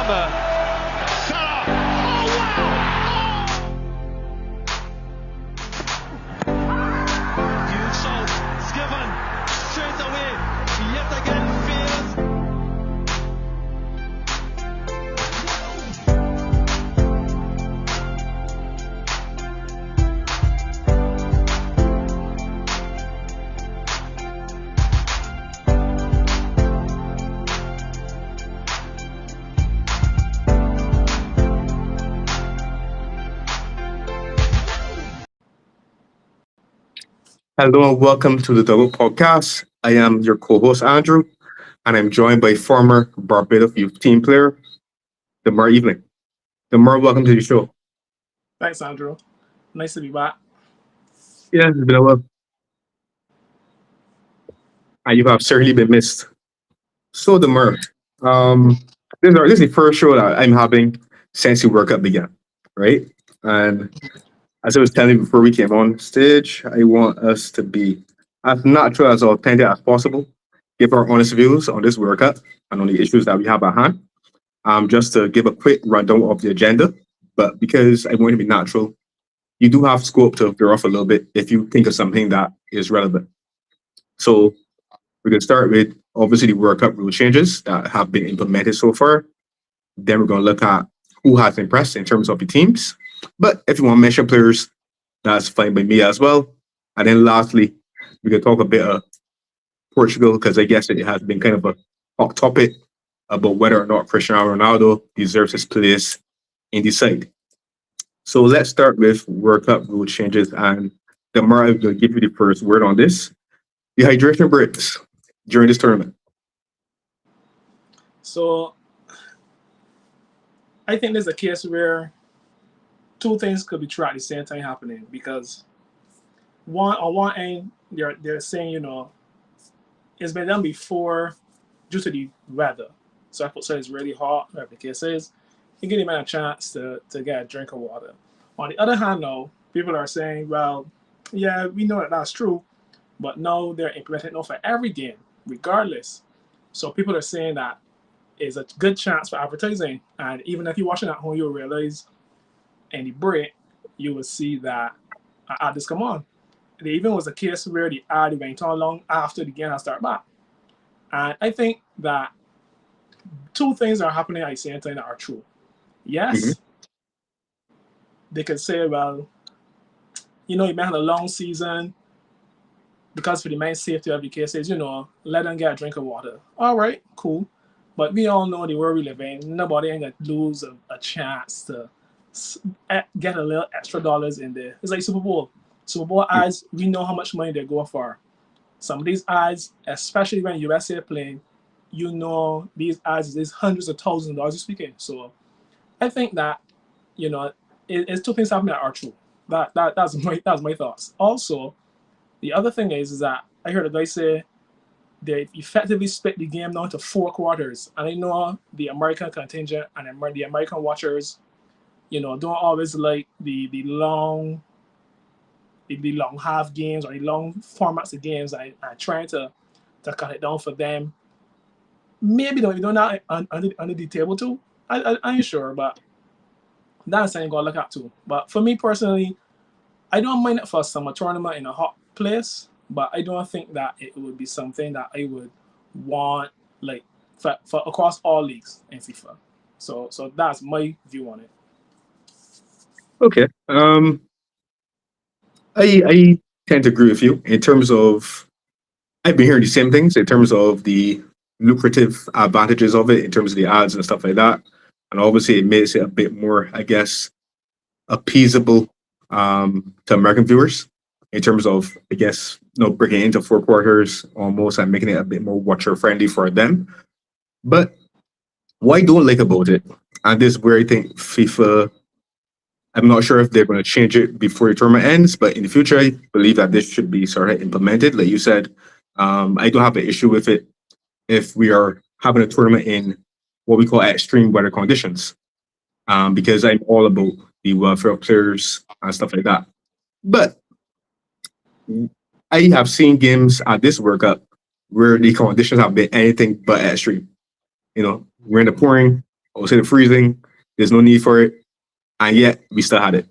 hammer. Salah. Oh wow! Huge shot. It's given straight away. Yet again fails. Hello and welcome to the Dugout Podcast. I am your co-host Andrew, and I'm joined by former Barbados youth team player Demar Evening. Demar, welcome to the show. Thanks, Andrew. Nice to be back. Yeah, it's been a while, and you have certainly been missed. So, Demar, um, this is the first show that I'm having since the World Cup began, right? And as I was telling you before we came on stage, I want us to be as natural as authentic as possible, give our honest views on this World Cup and on the issues that we have at hand. Just to give a quick rundown of the agenda, but because I want to be natural, you do have scope to veer off a little bit if you think of something that is relevant. So we can start with obviously the World Cup rule changes that have been implemented so far. Then we're going to look at who has impressed in terms of the teams. But if you want to mention players, that's fine by me as well. And then lastly, we can talk a bit of Portugal because I guess it has been kind of a hot topic about whether or not Cristiano Ronaldo deserves his place in the side. So let's start with World Cup rule changes. And Demar, I'm going to give you the first word on this. The hydration breaks during this tournament. So I think there's a case where two things could be true at the same time happening because on one end they're saying it's been done before due to the weather. So if it's really hot, whatever the case is, you give him a chance to get a drink of water. On the other hand, though, people are saying, well, yeah, we know that that's true, but no, they're implementing it for every game, regardless. So people are saying that is a good chance for advertising. And even if you're watching at home, you'll realize in the break, you will see that ad just come on. There even was a case where the ad went on long after the game had started back. And I think that two things are happening at the same time that are true. Yes, they could say, well, you might have a long season because for the men's safety of the cases, let them get a drink of water. All right, cool. But we all know the world we live in. Nobody ain't going to lose a chance to get a little extra dollars in there. It's like Super Bowl. Super Bowl ads, we know how much money they go for. Some of these ads, especially when USA playing, these ads is hundreds of thousands of dollars you're speaking. So I think that, it's two things happening that are true. That's my thoughts. Also, the other thing is that I heard a guy say they effectively split the game down to 4 quarters. And I know the American contingent and the American watchers, don't always like the long half games or the long formats of games. I trying to cut it down for them. Maybe don't that under the table too. I ain't sure, but that's something I'm gonna look at too. But for me personally, I don't mind it for a summer tournament in a hot place, but I don't think that it would be something that I would want like for across all leagues in FIFA. So that's my view on it. Okay. I tend to agree with you in terms of I've been hearing the same things in terms of the lucrative advantages of it, in terms of the ads and stuff like that. And obviously it makes it a bit more, I guess, appeasable to American viewers in terms of, I guess, breaking it into 4 quarters almost and making it a bit more watcher friendly for them. But what I don't like about it, and this is where I think FIFA, I'm not sure if they're going to change it before the tournament ends, but in the future, I believe that this should be sort of implemented. Like you said, I don't have an issue with it if we are having a tournament in what we call extreme weather conditions, because I'm all about the welfare of players and stuff like that. But I have seen games at this World Cup where the conditions have been anything but extreme. We're in the pouring, I would say the freezing. There's no need for it, and yet we still had it.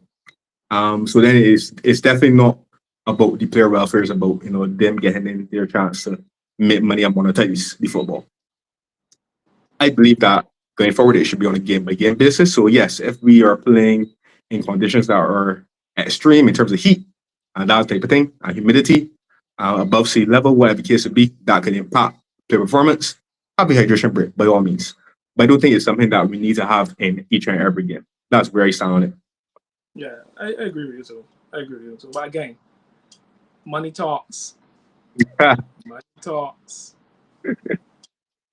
So then it's definitely not about the player welfare. It's about them getting in their chance to make money and monetize the football. I believe that going forward, it should be on a game by game basis. So yes, if we are playing in conditions that are extreme in terms of heat and that type of thing, and humidity, above sea level, whatever the case would be, that can impact player performance. Have a hydration break by all means. But I don't think it's something that we need to have in each and every game. That's where I stand on it. Yeah, I agree with you too. I agree with you too. But again, money talks. Money talks.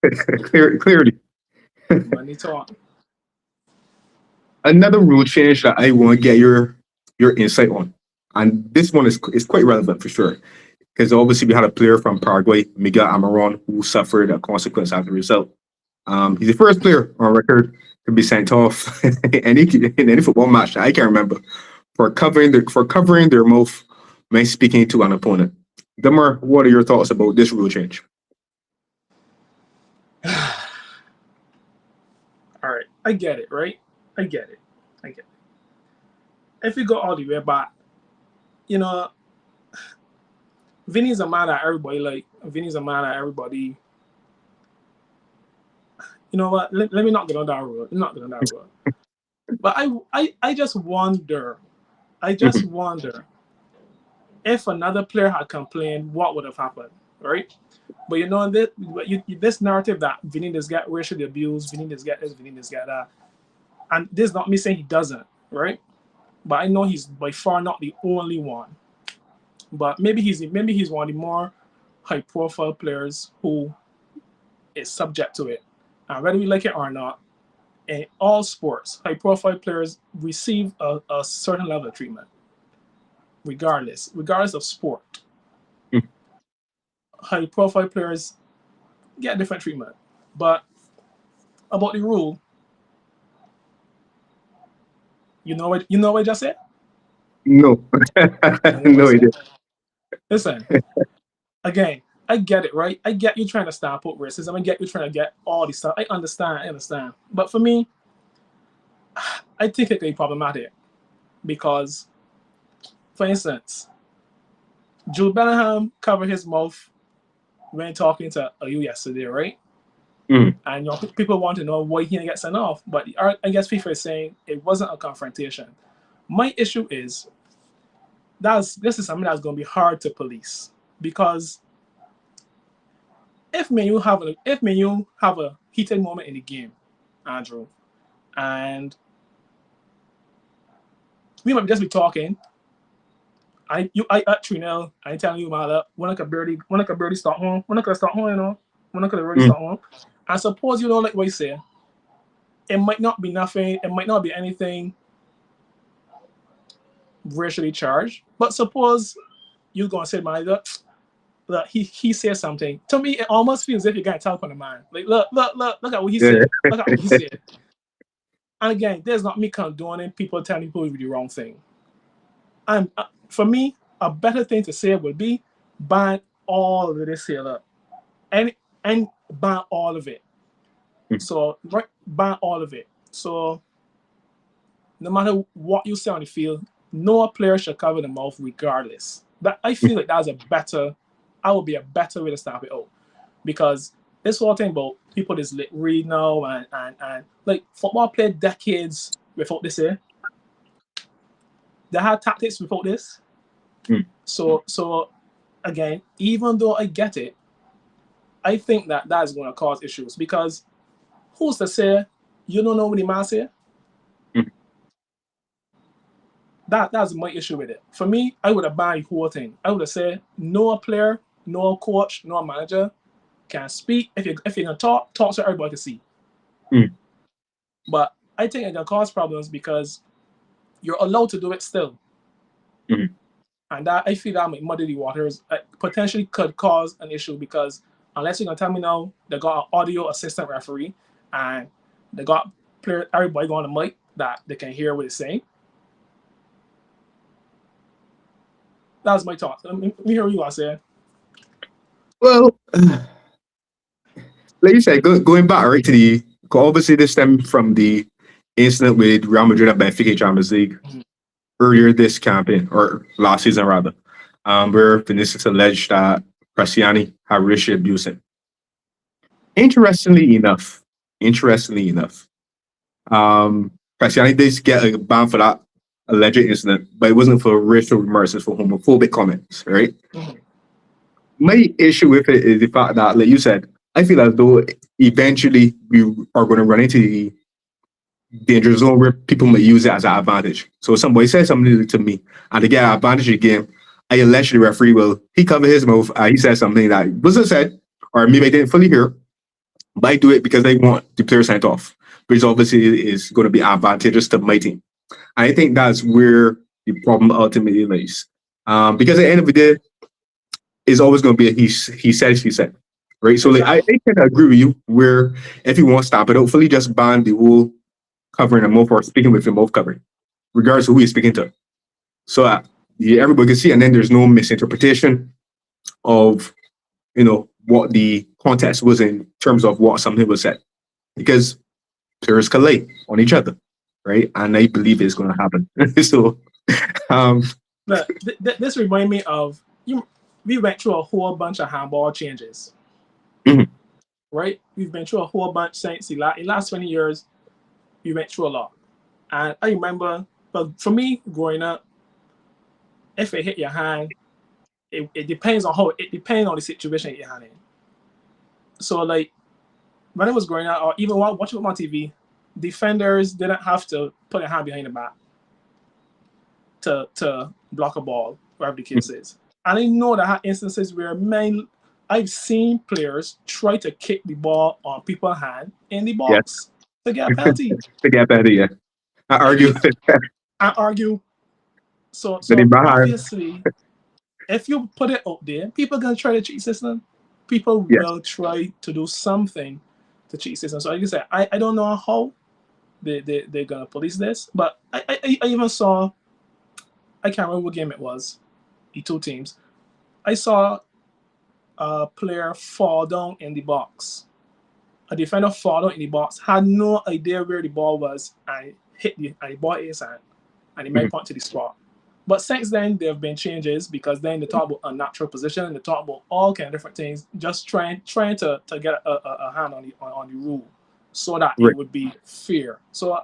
Clearly. Money talk. Another rule change that I want to get your insight on, and this one is quite relevant for sure, because obviously we had a player from Paraguay, Miguel Amaron, who suffered a consequence as a result. He's the first player on record to be sent off in any football match that I can remember for covering their mouth when speaking to an opponent. Demar, what are your thoughts about this rule change? All right, I get it, right? I get it. If we go all the way back, Vinny's a man that everybody like. Vinny's a man that everybody. You know what? Let me not get on that road. But I just wonder. If another player had complained, what would have happened, right? But this narrative that Vinny does get racially abused, Vinny does get this, Vinny does get that, and this is not me saying he doesn't, right? But I know he's by far not the only one. But maybe he's one of the more high-profile players who is subject to it, and whether we like it or not, in all sports, high-profile players receive a certain level of treatment, regardless of sport. High-profile players get different treatment. But about the rule, you know what I just said? No. No, he didn't. Listen, again, I get it, right? I get you trying to stop out racism. I get you trying to get all this stuff. I understand. But for me, I think it can be problematic because, for instance, Jude Bellingham covered his mouth when talking to you yesterday, right? And people want to know why he didn't get sent off. But I guess FIFA is saying it wasn't a confrontation. My issue is this is something that's going to be hard to police because if Man U have a heated moment in the game, Andrew, and we might just be talking. I at 3-0, I ain't telling you about that. When I could barely start home, when I could start home, when I could already start home. And suppose you don't like what you say. It might not be nothing, it might not be anything racially charged, but suppose you're gonna say that he says something. To me, it almost feels as if you got a tap on the man. Like look at what he said. Look at what he said. And again, there's not me condoning people telling people the wrong thing. And for me, a better thing to say would be ban all of this here up. And ban all of it. So ban all of it. So no matter what you say on the field, no player should cover the mouth regardless. But I feel like would be a better way to stamp it out. Because this whole thing about people is read now and like football played decades without this here. They had tactics without this. So again, even though I get it, I think that is going to cause issues because who's to say you don't know what the man say? That's my issue with it. For me, I would have banned the whole thing. I would have said no player, no coach, no manager can speak. If you're gonna talk so everybody can see. But I think it can cause problems because you're allowed to do it still. And that I feel that might muddy the waters. Potentially could cause an issue because unless you're gonna tell me now they got an audio assistant referee and they got everybody going on the mic that they can hear what it's saying. That's my thoughts. Let me hear what you want to say. Well, like you said, going back right to Obviously, this stemmed from the incident with Real Madrid and Benfica Champions League Mhm. earlier this campaign, or last season rather, where Vinicius alleged that Graciani had racially abused him. Interestingly enough, interestingly enough, Graciani did get a ban for that alleged incident, but it wasn't for racial remarks, it's for homophobic comments, right? Mhm. My issue with it is the fact that, like you said, I feel as though eventually we are going to run into the danger zone where people may use it as an advantage. So somebody says something to me and they get an advantage again. I allegedly referee will he covered his mouth and he said something that wasn't said, or maybe I didn't fully hear, but I do it because they want the player sent off, which obviously is going to be advantageous to my team. And I think that's where the problem ultimately lies. Because at the end of the day, it's always going to be a he said, she said. Right. So like I can agree with you where if you want to stop it, hopefully just ban the whole covering a mouth or speaking with your mouth covering, regardless of who you're speaking to. So yeah, everybody can see, and then there's no misinterpretation of what the context was in terms of what something was said, because players can lay on each other, right? And I believe it's going to happen. So, um, But this reminds me of you. We went through a whole bunch of handball changes, Mhm. right? We've been through a whole bunch since the last 20 years. We went through a lot, and I remember. But for me, growing up, if it hit your hand, it depends on it depends on the situation you're hand in. So like when I was growing up, or even while watching on TV, defenders didn't have to put a hand behind the back to block a ball, wherever the case is. And I know that I had instances where I've seen players try to kick the ball on people's hand in the yes, box to get a penalty. to get better, yeah. I argue I argue. So that in so my hand, obviously, if you put it out there, people are gonna try to cheat system. People yes. will try to do something to cheat system. So like I said, I don't know how they're gonna police this, but I even saw, I can't remember what game it was, the two teams. I saw a player fall down in the box. A defender fall down in the box, had no idea where the ball was, and the ball hit his hand, and he might Mhm. point to the spot. But since then, there have been changes, because then they talk about unnatural position, and they talk about all kind of different things, just trying to get a hand on the rule, so that it Right. would be fair. So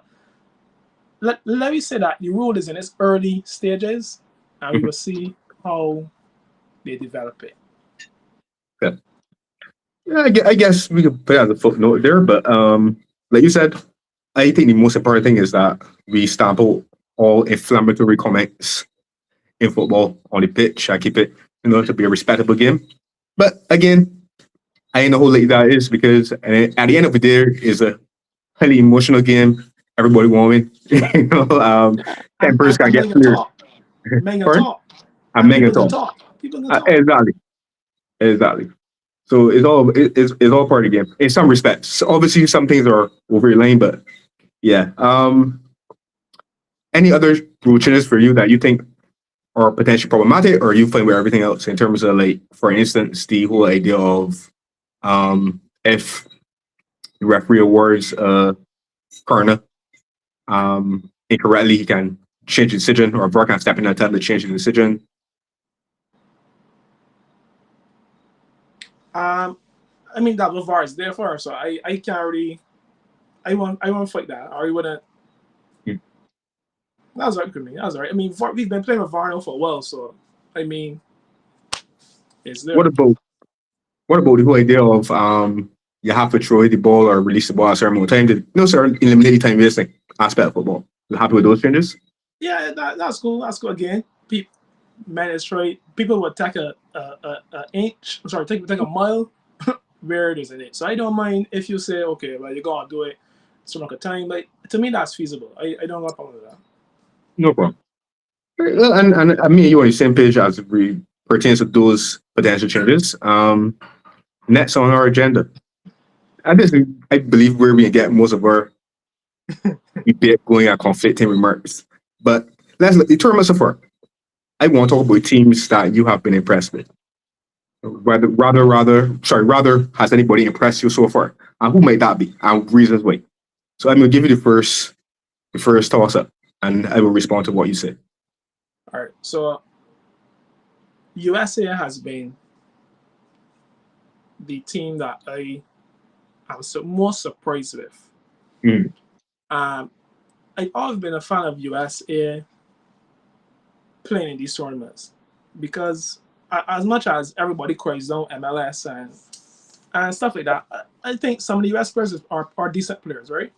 let me say that the rule is in its early stages, and we Mhm. will see how they develop it. Yeah. Yeah, I guess we could put it as a footnote there, but like you said, I think the most important thing is that we stamp out all inflammatory comments in football on the pitch. I keep it, to be a respectable game. But again, I know how late that is because at the end of the day, it's a highly emotional game. Everybody won win. Tempers can And get men can cleared. talk. Men can Pardon? talk. And And mega people can talk. talk. People can talk. Exactly. Exactly. So it's all part of the game in some respects. So obviously, some things are over your lane, but yeah. Any other rule changes for you that you think are potentially problematic, or are you fine with everything else in terms of, like, for instance, the whole idea of if the referee awards corner incorrectly, he can change the decision, or VAR can step in and tell him to change the decision. Um, I mean that VAR is there for us, so I can't really. I won't fight that. Or you wouldn't. Hmm. That was right with me. That was all right. I mean, we've been playing with VAR now for a while, so I mean, it's What there. about what about the whole idea of you have to throw the ball or release the ball at a certain amount of time to eliminate the time wasting aspect of football? You happy with those changes? Yeah, that's cool. That's cool. Again, man, it's right. People would take a inch. Sorry, take a mile where it is in it. So I don't mind if you say, okay, well, you're gonna do it some like a time. But to me, that's feasible. I don't have a problem with that. No problem. And I mean, you're on the same page as it pertains to those potential changes. Next on our agenda, and this is, I believe, where we get most of our debate going at conflicting remarks. But let's let the tournament so far. I want to talk about teams that you have been impressed with. Rather, has anybody impressed you so far? And who might that be? And reasons why. So I'm gonna give you the first toss up, and I will respond to what you say. All right. So USA has been the team that I am most surprised with. Mm. Um, I've always been a fan of USA playing in these tournaments because as much as everybody cries down MLS and stuff like that, I think some of the US players are decent players, right?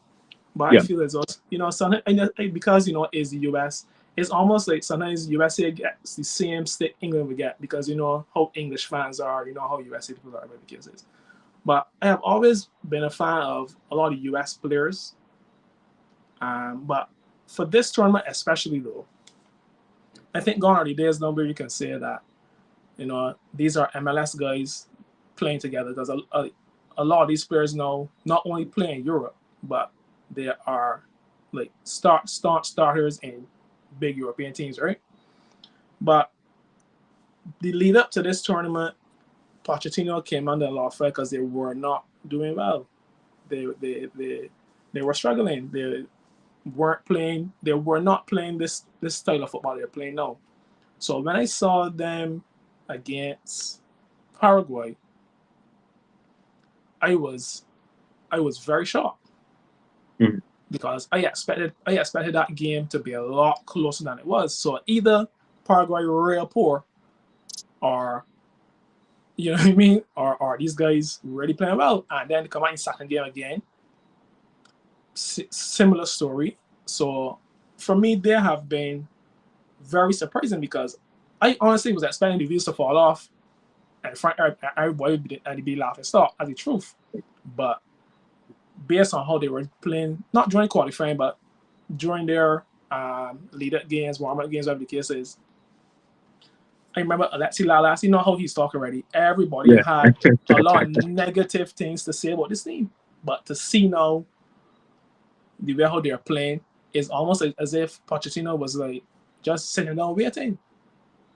But I Yeah. feel as though, sometimes, because, it's the US, it's almost like sometimes USA gets the same stick England would get because you know how English fans are, you know how USA people are, whatever the case is. But I have always been a fan of a lot of US players. But for this tournament, especially though, I think gone are the days now where you can say that, these are MLS guys playing together. Because a lot of these players now not only play in Europe, but they are like starters in big European teams, right? But the lead up to this tournament, Pochettino came under a lot of fire because they were not doing well. They were struggling. They weren't playing. They were not playing this style of football they're playing now. So when I saw them against Paraguay, I was very shocked Mhm. because I expected that game to be a lot closer than it was. So either Paraguay were real poor, or you know what I mean, or these guys really playing well, and then come out in second game again. Similar story. So for me, they have been very surprising because I honestly was expecting the views to fall off and everybody would be laughing stock as the truth. But based on how they were playing, not during qualifying, but during their lead-up games, warm-up games, whatever the case is, I remember Alexi Lalas, you know how he's talking already. Everybody Yeah. had a lot of negative things to say about this team. But to see now the way how they're playing is almost as if Pochettino was like just sitting down waiting.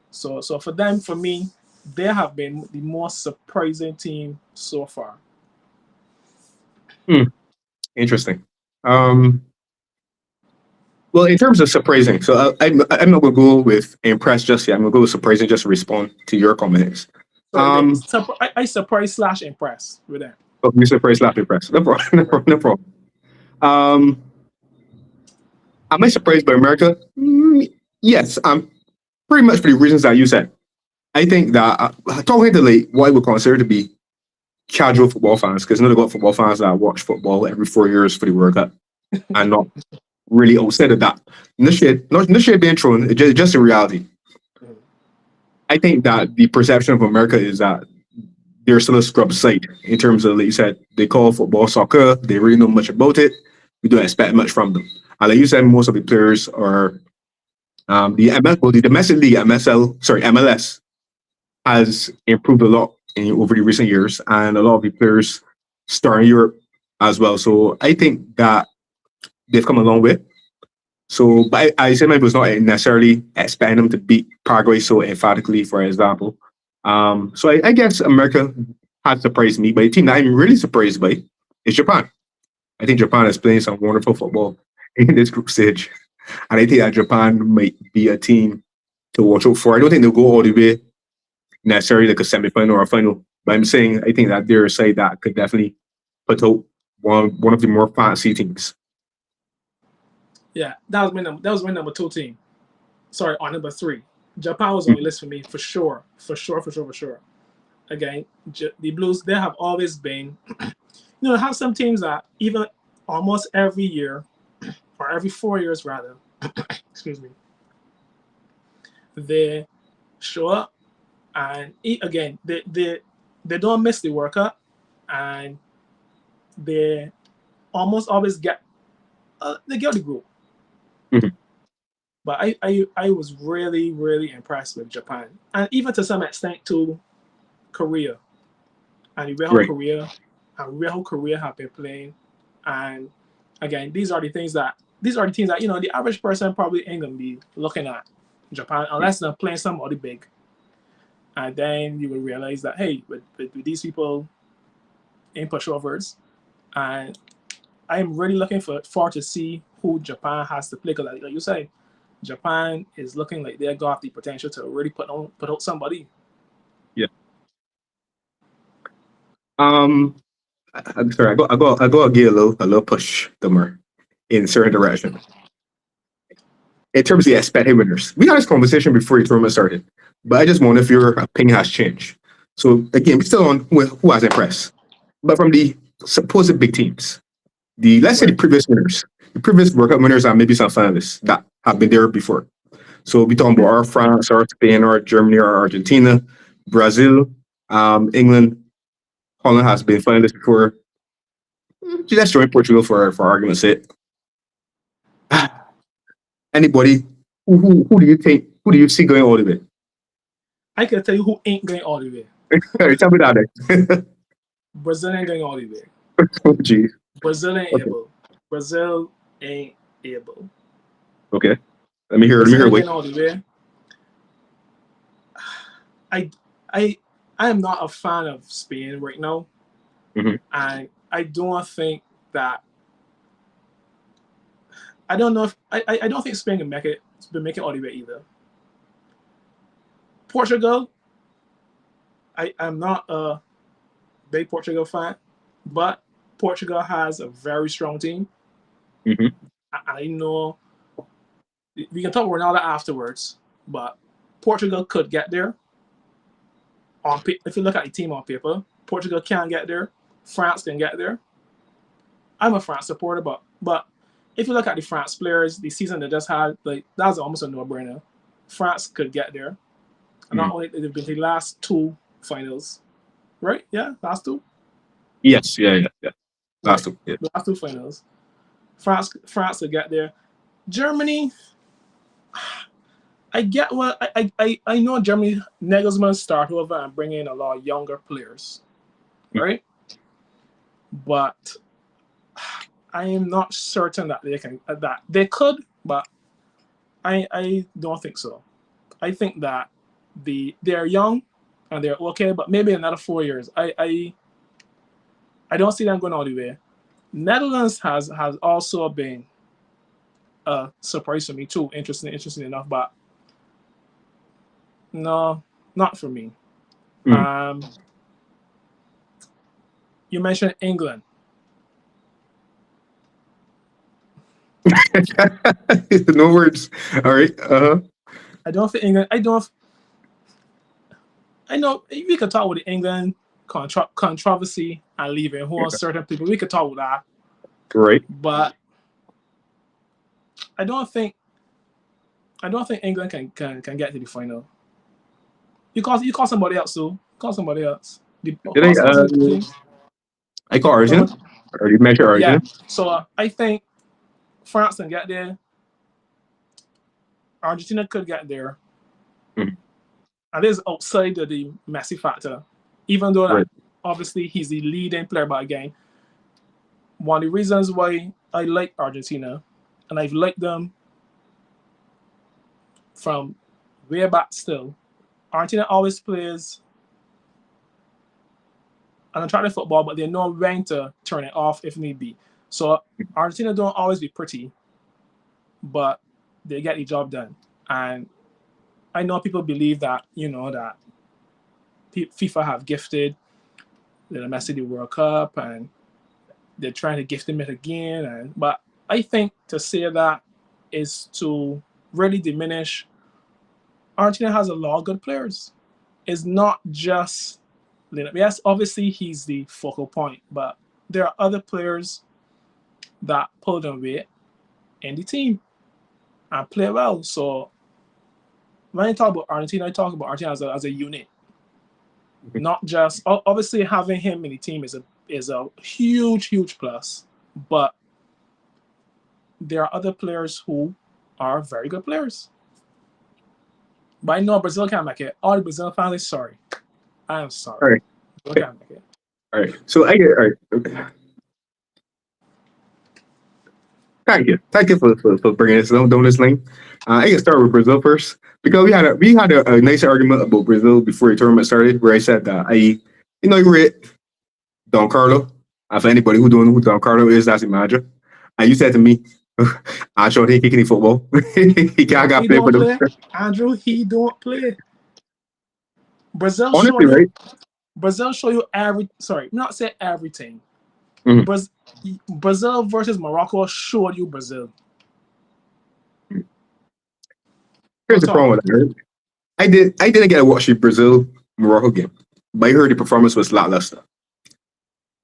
So for me, they have been the most surprising team so far. Hmm. Interesting. Um, well, in terms of surprising, so I'm not gonna go with impressed just yet. I'm gonna go with surprising just to respond to your comments. So wait, Um, I surprised / impressed with that. you surprised, laugh, impressed. No problem. No problem. No problem. Um, am I surprised by America? Yes, pretty much for the reasons that you said. I think that talking to like what I would consider to be casual football fans, because none of got football fans that watch football every 4 years for the World Cup and not really outside of that. Not shade being thrown, just in reality. I think that the perception of America is that they're still a scrub site in terms of, like you said, they call football soccer. They really know much about it. We don't expect much from them. And like you said, most of the players are the domestic league MLS has improved a lot over the recent years, and a lot of the players start in Europe as well. So I think that they've come a long way. So, but I said I was not necessarily expecting them to beat Paraguay so emphatically, for example. So I guess America has surprised me, but a team that I'm really surprised by is Japan. I think Japan is playing some wonderful football in this group stage, and I think that Japan might be a team to watch out for. I don't think they'll go all the way necessarily like a semi-final or a final, but I'm saying I think that they're a side that could definitely put out one of the more fancy teams. Yeah, that was my number 2 team. Sorry, on number 3. Japan was on the list for me for sure. Again, the Blues, they have always been, have some teams that even almost every year, or every 4 years rather, excuse me, they show up and again, they don't miss the World Cup, and they almost always get the group. Mhm. But I was really, really impressed with Japan. And even to some extent to Korea. And the way how Right. Korea have been playing. And again, these are the teams that the average person probably ain't gonna be looking at Japan unless they're playing somebody big. And then you will realize that, hey, with these people in pushovers, and I'm really looking for to see who Japan has to play. Because like you say, Japan is looking like they got the potential to really put out somebody. Yeah. I'm sorry. I go. Give a little push, Dummer, in certain direction. In terms of the expected winners, we had this conversation before the tournament started, but I just wonder if your opinion has changed. So again, we're still on who has impressed, but from the supposed big teams, let's say the Right. previous winners, the previous World Cup winners, and maybe some finalists that have been there before. So we talking about our France, or Spain, or Germany, or Argentina, Brazil, England, Holland has been finalists before. Let's join Portugal for argument's sake. Anybody? Who do you think? Who do you see going all the way? I can tell you who ain't going all the way. All right, tell me that. Brazil ain't going all the way. Oh, gee. Brazil ain't Okay. able. Brazil ain't able. Okay. Let me hear. Brazil ain't Wait. going all the way. I am not a fan of Spain right now, Mhm. and I don't think that. I don't know if I don't think Spain can make it all the way either. Portugal, I'm not a big Portugal fan, but Portugal has a very strong team. Mhm. I know we can talk about Ronaldo afterwards, but Portugal could get there. If you look at the team on paper, Portugal can get there. France can get there. I'm a France supporter, but if you look at the France players, the season they just had, like that's almost a no-brainer. France could get there. And not only they've been to the last two finals, right? Yeah, last two. Yes. Yeah. Last Right. two. Yeah. The last two finals. France could get there. Germany, I get what I know Germany Nagelsmann start over and bring in a lot of younger players, right? But I am not certain that they could, but I don't think so. I think that they're young and they're okay, but maybe another 4 years. I don't see them going all the way. Netherlands has also been a surprise for me too. Interesting enough, but no, not for me. Mm. You mentioned England. No words. All right. I don't think England. I don't. I know we could talk with the England controversy and leaving who on certain people. We could talk with that, Right. but I don't think England can get to the final. You call somebody else too. Call somebody else. Did I call Argentina? Or you mentioned Yeah. Argentina? So I think France can get there. Argentina could get there. Mhm. And this is outside of the Messi factor. Even though Right. obviously he's the leading player, but again, one of the reasons why I like Argentina, and I've liked them from way back still, Argentina always plays an attractive football, but they know when to turn it off if need be. So Argentina don't always be pretty, but they get the job done. And I know people believe that, that FIFA have gifted the Messi the World Cup and they're trying to gift him it again. But I think to say that is to really diminish. Argentina has a lot of good players. It's not just yes, obviously he's the focal point, but there are other players that pull their weight in the team and play well. So when I talk about Argentina, I talk about Argentina as a unit, not just obviously having him in the team is a huge plus, but there are other players who are very good players. But I know Brazil can't make it. All the Brazil fans are sorry. I am sorry. All right. Brazil can't make it. All right. So I get all right. Thank you for bringing this down this lane. I can start with Brazil first because we had a nice argument about Brazil before the tournament started, where I said that I rate Don Carlo. For anybody who don't know who Don Carlo is, that's the manager. And you said to me, I sure think he can football. He can't No, got he play for don't them. play. Andrew, he don't play. Brazil show Honestly, you. right? Brazil show you every. Sorry, not say everything. Mhm. Brazil versus Morocco showed you Brazil. Here's Don't the talk. problem with that. Right? I didn't get to watch the Brazil Morocco game, but I heard the performance was lackluster.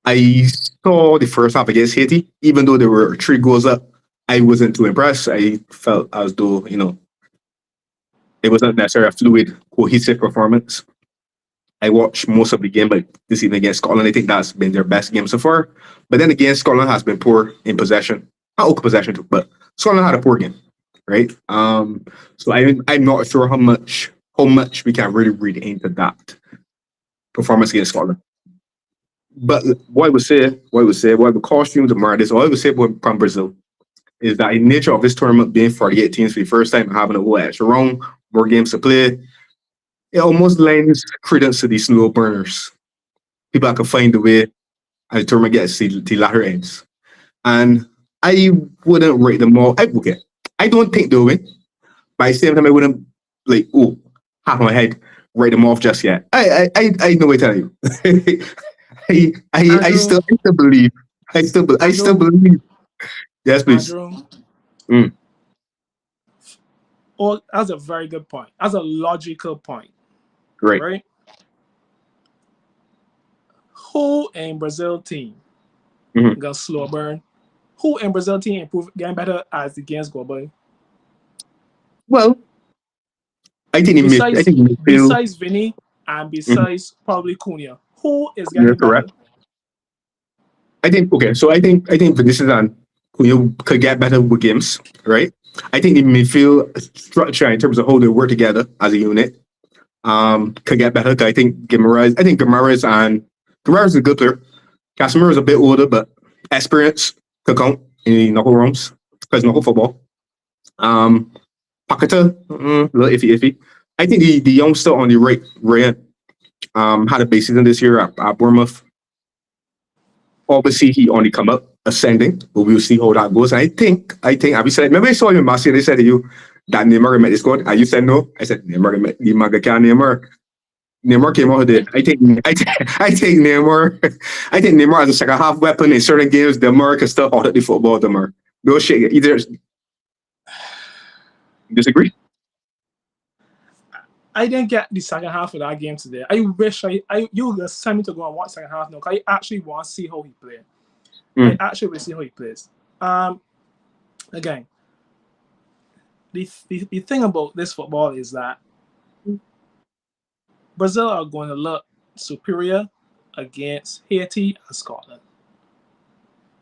I saw the first half against Haiti, even though there were 3 goals up. I wasn't too impressed. I felt as though it wasn't necessarily a fluid, cohesive performance. I watched most of the game, but this evening against Scotland, I think that's been their best game so far. But then again, Scotland has been poor in possession, not okay possession too, but Scotland had a poor game, right? So I'm not sure how much we can really read into that performance against Scotland. But what I would caution you tomorrow, this all I would say about from Brazil is that in nature of this tournament being 48 teams for the first time and having a whole extra round, more games to play, it almost lends credence to these slow burners. People that can find a way as the tournament gets to the latter ends. And I wouldn't rate them all. I don't think they'll win, but at the same time, I wouldn't like, half my head write them off just yet. I know what I tell you. I Andrew, still believe. I still Andrew, believe. Yes, please. Andrew. Mm, Oh, that's a very good point. That's a logical point, right. right? Who in Brazil team Mhm. got slow burn? Who in Brazil team improve getting better as the games go by? Well, I Besides think the midfield. besides Vinny and Mhm. besides probably Cunha, who is You're getting better? correct. I think okay. So I think Vinicius and Cunha could get better with games, right? I think the midfield structure in terms of how they work together as a unit could get better. 'Cause I think Guimaraes is a good player. Casemiro is a bit older, but experience could count in the knuckle rooms because knuckle football. Um, Paqueta, a little iffy. I think the youngster on the right had a base season this year at Bournemouth. Obviously, he only come up ascending, but we'll see how that goes. Have you said, remember I saw you in Marseille, they said to you that Neymar met the squad, and you said no. I said, Neymar can Neymar. Neymar came out of it. I think Neymar, I think Neymar as a second half weapon in certain games, Neymar can still hold up the football, Neymar. No shit, either disagree? I didn't get the second half of that game today. I wish you would send me to go and watch second half now. 'Cause I actually want to see how he plays. I Mm, actually will see how he plays. Again, the thing about this football is that Brazil are going to look superior against Haiti and Scotland.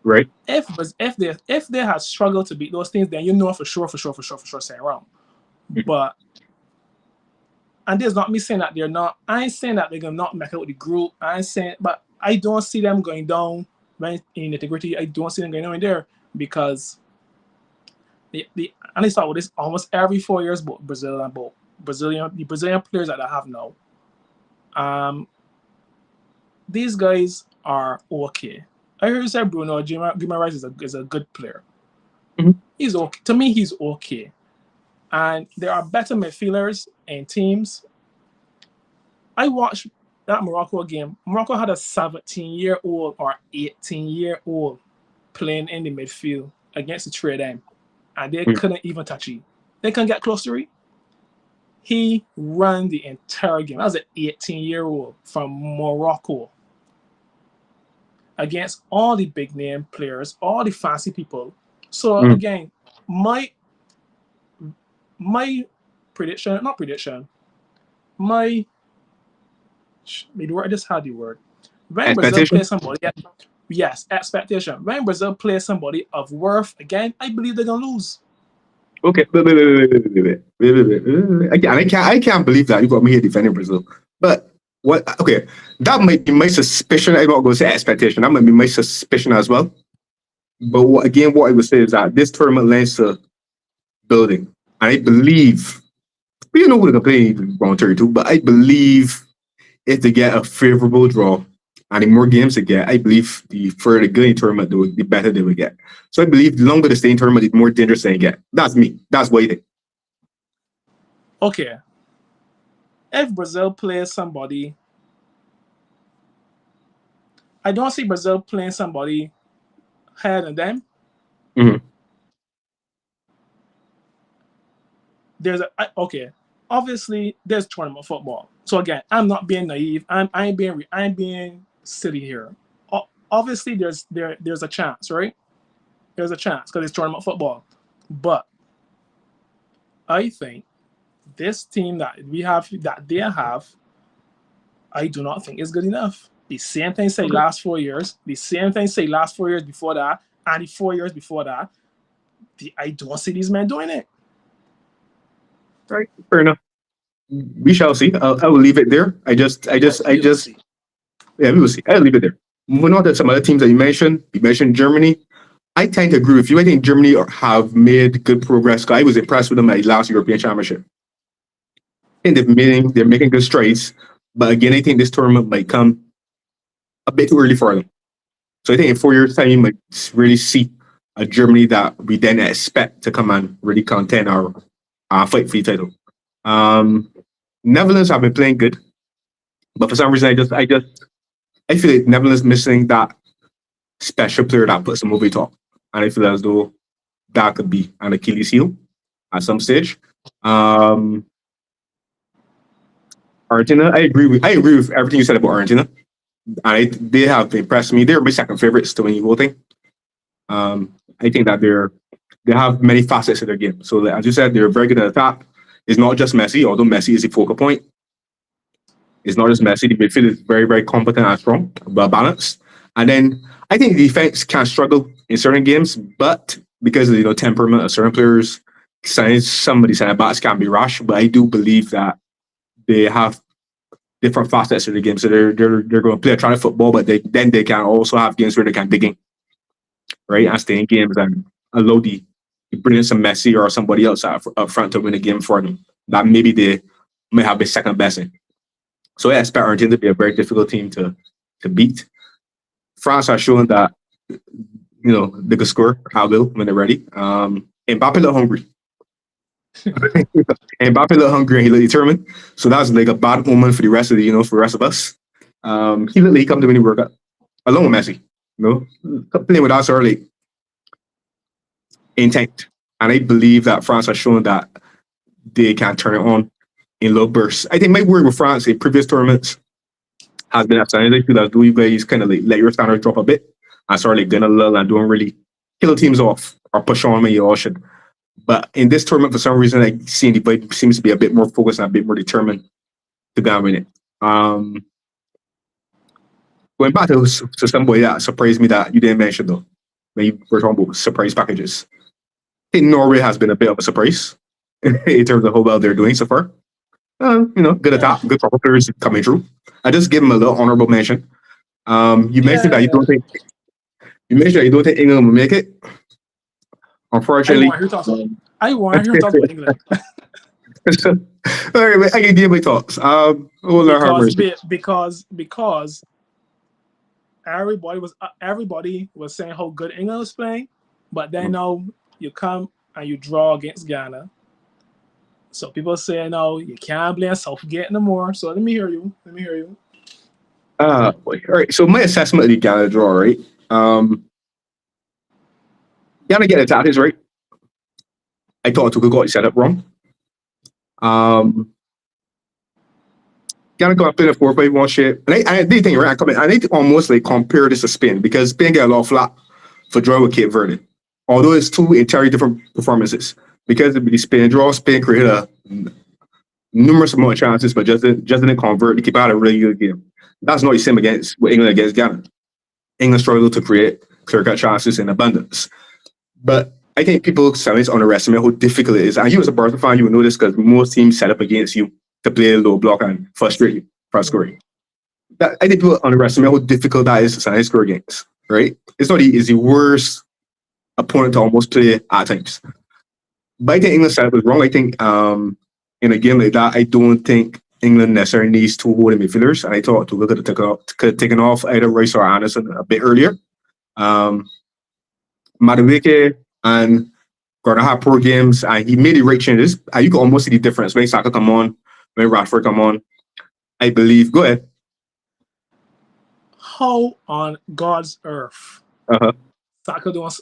right. If they had struggled to beat those teams, then you know for sure, second round. Mhm. But and there's not me saying that they're not. I ain't saying that they're gonna not make out with the group. I ain't saying, but I don't see them going down in integrity. I don't see them going down in there because and I start with this almost every 4 years, but the Brazilian players that I have now. These guys are okay. I heard you say Bruno Guimaraes is a good player. Mhm. He's okay. To me, he's okay. And there are better midfielders and teams. I watched that Morocco game. Morocco had a 17-year-old or 18-year-old playing in the midfield against the three of them, and they Mm, couldn't even touch him. They couldn't get close to him. He ran the entire game. That was an 18-year-old from Morocco against all the big name players, all the fancy people. So mm. again, my my prediction, not prediction, my maybe I just had the word. When Brazil Expectation? plays somebody, yes, expectation. When Brazil plays somebody of worth, again, I believe they're gonna lose. Okay, wait. I can't believe that you got me here defending Brazil. But what? Okay, that might be my suspicion. I'm not going to say expectation. That might be my suspicion as well. But what I would say is that this tournament lends to building. And I believe, we don't know who they're going to play round 32, but I believe if they get a favorable draw and the more games they get, I believe the further they go in the tournament, the better they will get. So I believe the longer they stay in tournament, the more dangerous they get. That's me. That's what I think. Okay. If Brazil plays somebody, I don't see Brazil playing somebody higher than them. Mhm. Okay. Obviously, there's tournament football. So again, I'm not being naive. I'm being silly here. Obviously, there's a chance, right? There's a chance because it's tournament football. But I think this team that they have, I do not think is good enough. The same thing say last 4 years. The same thing say last 4 years before that, and the 4 years before that. I don't see these men doing it. Right. Fair enough. We shall see. I will leave it there. I just, See. yeah, we will see. I'll leave it there. Moving on to some other teams that you mentioned. You mentioned Germany. I tend to agree with you. I think Germany have made good progress. I was impressed with them at the last European Championship. I think they're making good strides. But again, I think this tournament might come a bit too early for them. So I think in 4 years' time, you might really see a Germany that we then expect to come and really contend or fight for the title. Netherlands have been playing good, but for some reason, I feel like Netherlands missing that special player that puts them over the top, and I feel as though that could be an Achilles heel at some stage. Um, Argentina, I agree with everything you said about Argentina. They have impressed me. They're my second favorites to win the whole thing. I think that they have many facets of their game. So as you said, they're very good at attack. It's not just Messi, although Messi is the focal point. It's not just Messi. The midfield is very, very competent and strong, well balanced. And then I think the defense can struggle in certain games, but because of temperament of certain players, somebody center backs can be rash. But I do believe that they have different facets of the game. So they're going to play a try of football, but they can also have games where they can dig in, right, and stay in games and allow the bring in some Messi or somebody else up front to win a game for them that maybe they may have a second best in. So I expect Argentina to be a very difficult team to beat. France has shown that they can score at will when they're ready. Mbappe look hungry. Mbappe look hungry and he look determined. So that's like a bad omen for the rest of for the rest of us. He look like he come to mini workout along with Messi. Playing with us early. Intact. And I believe that France has shown that they can turn it on in low bursts. I think my word with France in previous tournaments has been at times. I feel that you guys kind of like let your standards drop a bit and start like getting a little and don't really kill teams off or push on when you all should. But in this tournament, for some reason, I see the vibe seems to be a bit more focused and a bit more determined to go and win it. Going back to somebody that surprised me that you didn't mention though, when you were talking about surprise packages. I think Norway has been a bit of a surprise in terms of how well they're doing so far. Good attack, good proper players coming through. I just give them a little honorable mention. You mentioned that you don't think England will make it. Unfortunately, I want to talk about England. All right, I can give my thoughts. Because everybody was saying how good England was playing, but then now you come and you draw against Ghana. So people say no, you can't blame Southgate no more. So let me hear you. All right. So my assessment of the Ghana draw, right? Ghana get the tactics right. I thought Tuchel got set up wrong. Ghana got playing a 4-5-1 shape, and I did think right. I need to almost like compare this to Spain because Spain get a lot of flack for drawing with Cape Verde, although it's two entirely different performances. Because of the Spain draw, Spain created a numerous amount of chances, but just didn't convert to keep out a really good game. That's not the same with England against Ghana. England struggled to create clear-cut chances in abundance. But I think people sometimes underestimate how difficult it is. And you as a Barca fan, you will know this because most teams set up against you to play a low block and frustrate you for scoring. I think people underestimate how difficult that is to sometimes score against, right? It's not the worst opponent to almost play at times. But I think England setup was wrong. I think in a game like that, I don't think England necessarily needs two holding midfielders. And I thought Tuchel could have taken off either Rice or Anderson a bit earlier. Madueke and Gordon had poor games, and he made the right changes. And you could almost see the difference when Saka come on, when Rashford come on. I believe. Go ahead. How on God's earth Saka don't?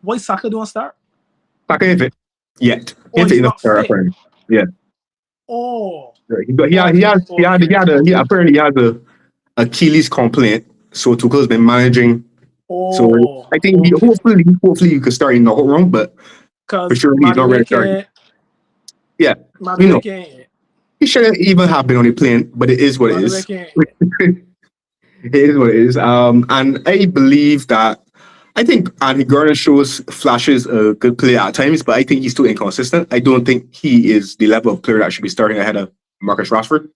Why Saka don't start? Saka ain't fit yet. Oh, Ain't fit he's enough not for fit. Yeah. Oh, He apparently has a Achilles complaint. So Tuchel's been managing. So I think hopefully you could start in the whole room, but for sure he's not ready to start. Yeah, you know, he shouldn't even have been on the plane, but it is what it is. It is what it is. And I believe that I think Andy Gordon shows flashes of good play at times, but I think he's too inconsistent. I don't think he is the level of player that should be starting ahead of Marcus Rashford.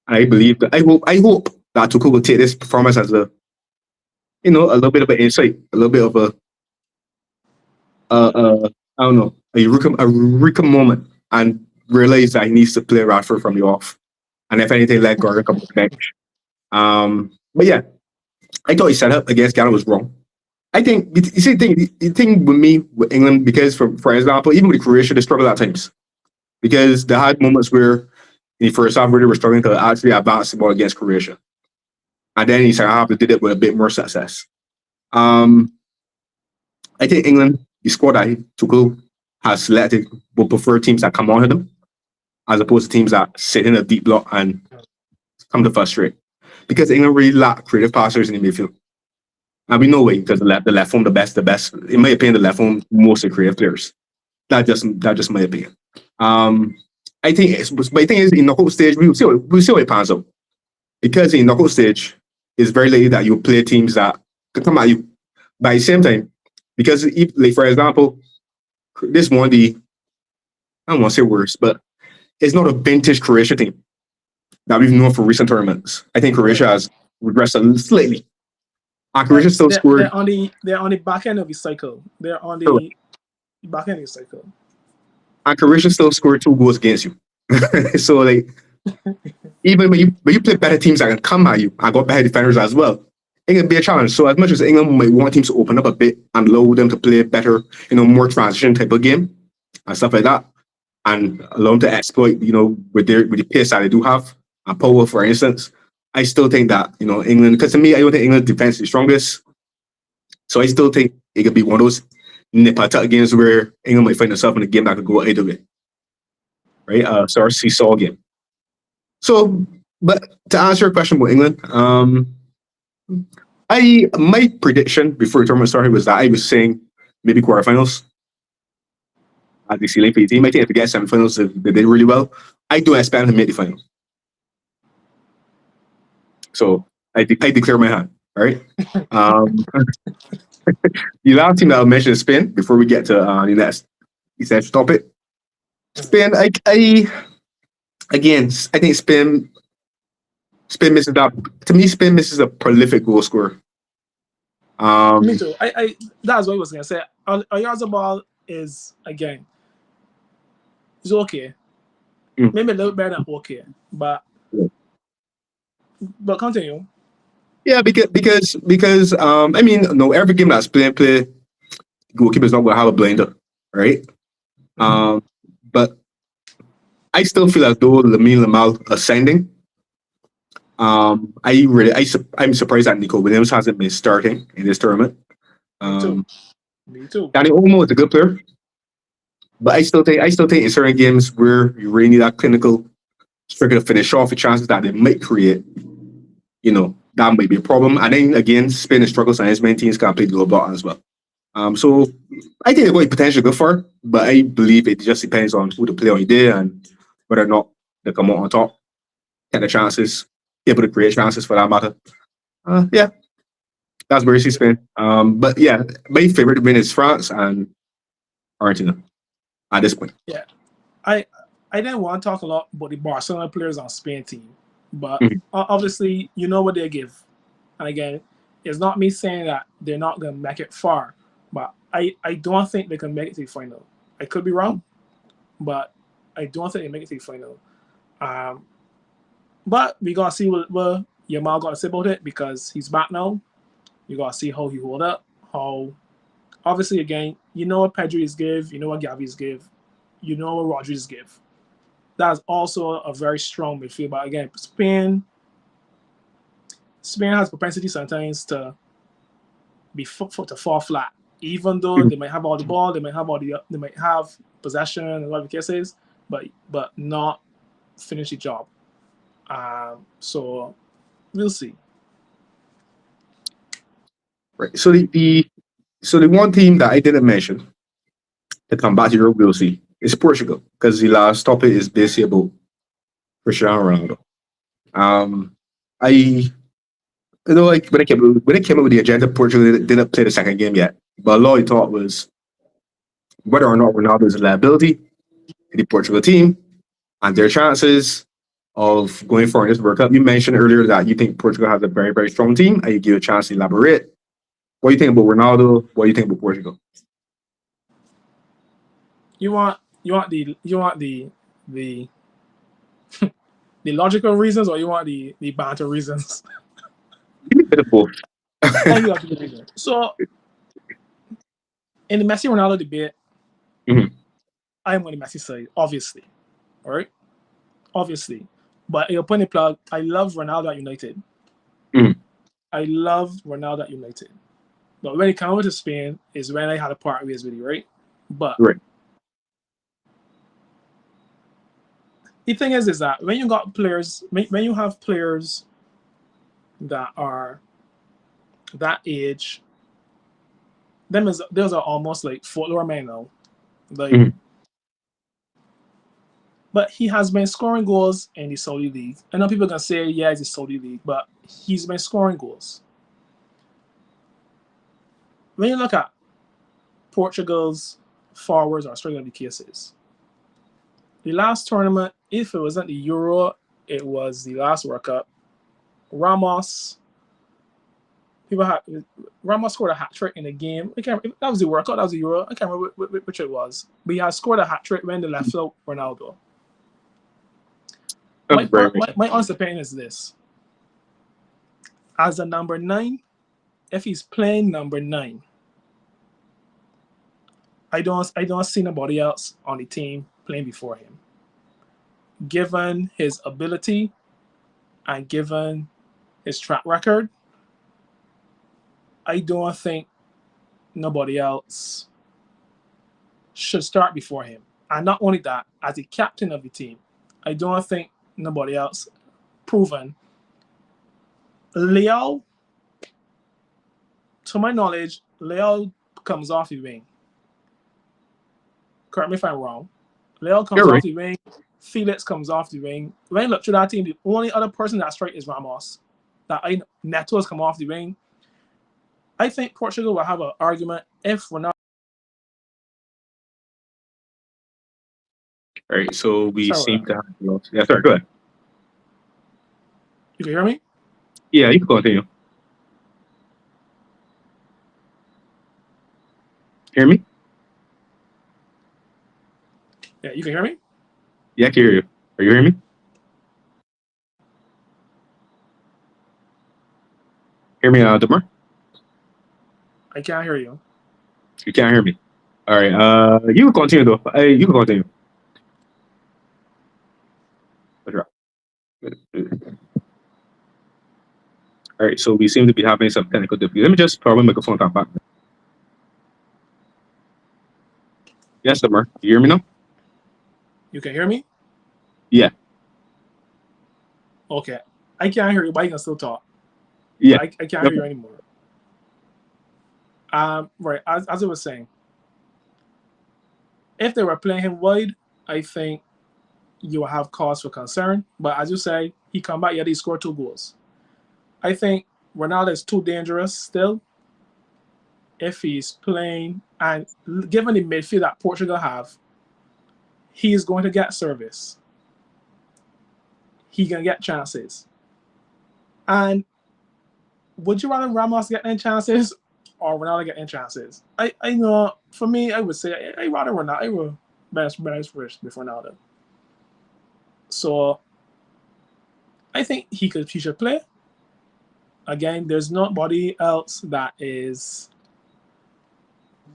And I believe that I hope that Tuchel will take this performance as a little bit of an insight, a little bit of I don't know, a eureka moment, and realize that he needs to play Rashford from the off. And if anything, let Gordon come to the bench. But yeah, I thought his setup against Ghana was wrong. I think you see the thing with me with England, because for example, even with Croatia, they struggled at times because they had moments where in the first half where they were struggling to actually advance the ball against Croatia, and then in the second half they did it with a bit more success. I think England, the squad that Tuchel has selected, will prefer teams that come on to them as opposed to teams that sit in a deep block and come to frustrate. Because England really lack creative passers in the midfield. And we know why, because the left home the best. In my opinion, the left home most of the creative players. That's just my opinion. I think but the thing is, in the whole stage, we'll see what it pans out. Because in the whole stage, it's very likely that you play teams that can come at you. But at the same time, because if, like for example, this one I don't want to say worse, but it's not a vintage Croatia team that we've known for recent tournaments. I think Croatia has regressed slightly. And Croatia still scored. They're on the back end of the cycle. They're on the back end of the cycle. And Croatia still scored 2 goals against you. So like, even when you play better teams that can come at you and got better defenders as well, it can be a challenge. So as much as England might want teams to open up a bit and allow them to play better, more transition type of game and stuff like that, and allow them to exploit, with the pace that they do have and power, for instance, I still think that, England, because to me, I don't think England's defense is the strongest. So I still think it could be one of those nip-and-tuck games where England might find themselves in a game that could go either way. Right? So our seesaw game. So, but to answer your question about England, my prediction before the tournament started was that I was saying maybe quarterfinals at the ceiling for the team. I think if they get semifinals, they did really well. I don't expect them to make the final. So I declare my hand. All right. The last team that I'll mention is Spain before we get to the next essential topic. Spain, I think Spain misses that. To me, Spain misses a prolific goal scorer. Me too. That's what I was gonna say. Oyarzabal is again. It's okay. Maybe a little better than okay, but continue. Yeah, because every game that's playing, goalkeeper's not gonna have a blinder, right? But I still feel as though Lamine Yamal ascending. I'm surprised that Nico Williams hasn't been starting in this tournament. Me too. Danny Olmo is a good player, but I still think in certain games where you really need that clinical striker to finish off the chances that they might create, that might be a problem. And then again, Spain struggles and as many teams can play the low block as well. So I think they're going potentially good for, but I believe it just depends on who the play on the day and whether or not they come out on top, get the chances, able to create chances for that matter. Yeah, that's where you see Spain. But yeah, my favorite win is France and Argentina at this point. Yeah, I didn't want to talk a lot about the Barcelona players on Spain team, but obviously you know what they give. And again, it's not me saying that they're not going to make it far, but I don't think they can make it to the final. I could be wrong, but I don't think they make it to the final. But we got to see what Yamal got to say about it because he's back now. You got to see how he hold up. How, obviously, again, you know what Pedri's give, you know what Gavi's give, you know what Rodriguez give. That's also a very strong midfield. But again, Spain has propensity sometimes to to fall flat, even though they might have all the ball, they might have possession in a lot of cases, but not finish the job. So we'll see. Right. So the one team that I didn't mention to come back to Europe, we'll see, is Portugal because the last topic is basically about Cristiano Ronaldo. I like when it came out with the agenda, Portugal didn't play the second game yet. But a lot of thought was whether or not Ronaldo is a liability to the Portugal team and their chances of going far in this World Cup. You mentioned earlier that you think Portugal has a very, very strong team, and you give a chance to elaborate. What do you think about Ronaldo? What do you think about Portugal? You want the the logical reasons, or you want the banter reasons? Give me a bit of both. So, in the Messi Ronaldo debate, I am on the Messi side, obviously. All right? Obviously. But you're putting the plug, I love Ronaldo at United. I love Ronaldo at United. But when it came over to Spain, is when I had a part ways with you, right? But the thing is that when you got players, when you have players that are that age, those are almost like folklore men now. Like, but he has been scoring goals in the Saudi League. I know people are gonna say, yeah, it's the Saudi League, but he's been scoring goals. When you look at Portugal's forwards or straight the cases, the last tournament, if it wasn't the Euro, it was the last World Cup. Ramos scored a hat trick in the game. That was the World Cup, that was the Euro. I can't remember which it was. But he had scored a hat trick when they left out Ronaldo. My honest opinion is this. As a number 9, if he's playing number 9, I don't see nobody else on the team playing before him. Given his ability and given his track record, I don't think nobody else should start before him. And not only that, as the captain of the team, I don't think nobody else proven. Leo, to my knowledge, Leo comes off the wing. Correct me if I'm wrong. Leo comes off the wing. Felix comes off the wing. When you look through that team, the only other person that's straight is Ramos. Neto has come off the wing. I think Portugal will have an argument if Ronaldo. All right, so we seem to have lost. Yeah, sorry, go ahead. You can hear me? Yeah, you can continue. Hear me? Yeah, you can hear me? Yeah, I can hear you. Are you hearing me? Hear me, Demar? I can't hear you. You can't hear me. All right. You can continue though. You can continue. All right. So we seem to be having some technical difficulties. Let me just probably make a phone call back. Yes, Demar. You hear me now? You can hear me? Yeah. Okay. I can't hear you, but you can still talk. Yeah. I can't hear you anymore. Right. As I was saying, if they were playing him wide, I think you will have cause for concern. But as you say, he come back, yet he scored 2 goals. I think Ronaldo is too dangerous still if he's playing. And given the midfield that Portugal have, he is going to get service. He can get chances. And would you rather Ramos get any chances or Ronaldo get any chances? I know for me, I would say I rather Ronaldo. I would best first before Ronaldo. So I think he should play. Again, there's nobody else that is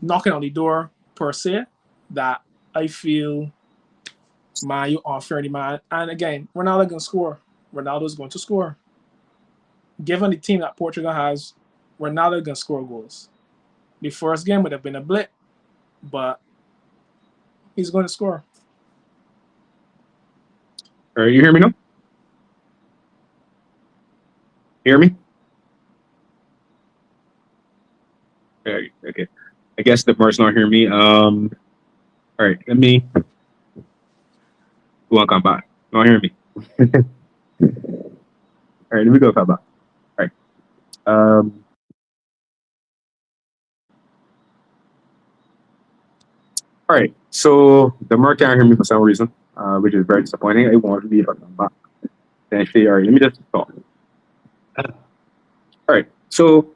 knocking on the door per se that I feel you unfair the man. And again, Ronaldo can score. Ronaldo's going to score. Given the team that Portugal has, Ronaldo can score goals. The first game would have been a blip, but he's going to score. All right, you hear me now? Hear me? Okay. I guess the bird's not hearing me. All right, let me. Who won't come back? Not hearing me. All right, let me go come back. All right. All right. So the mark can't hear me for some reason, which is very disappointing. I wanted to be able to come back. Actually, all right. Let me just talk. All right. So.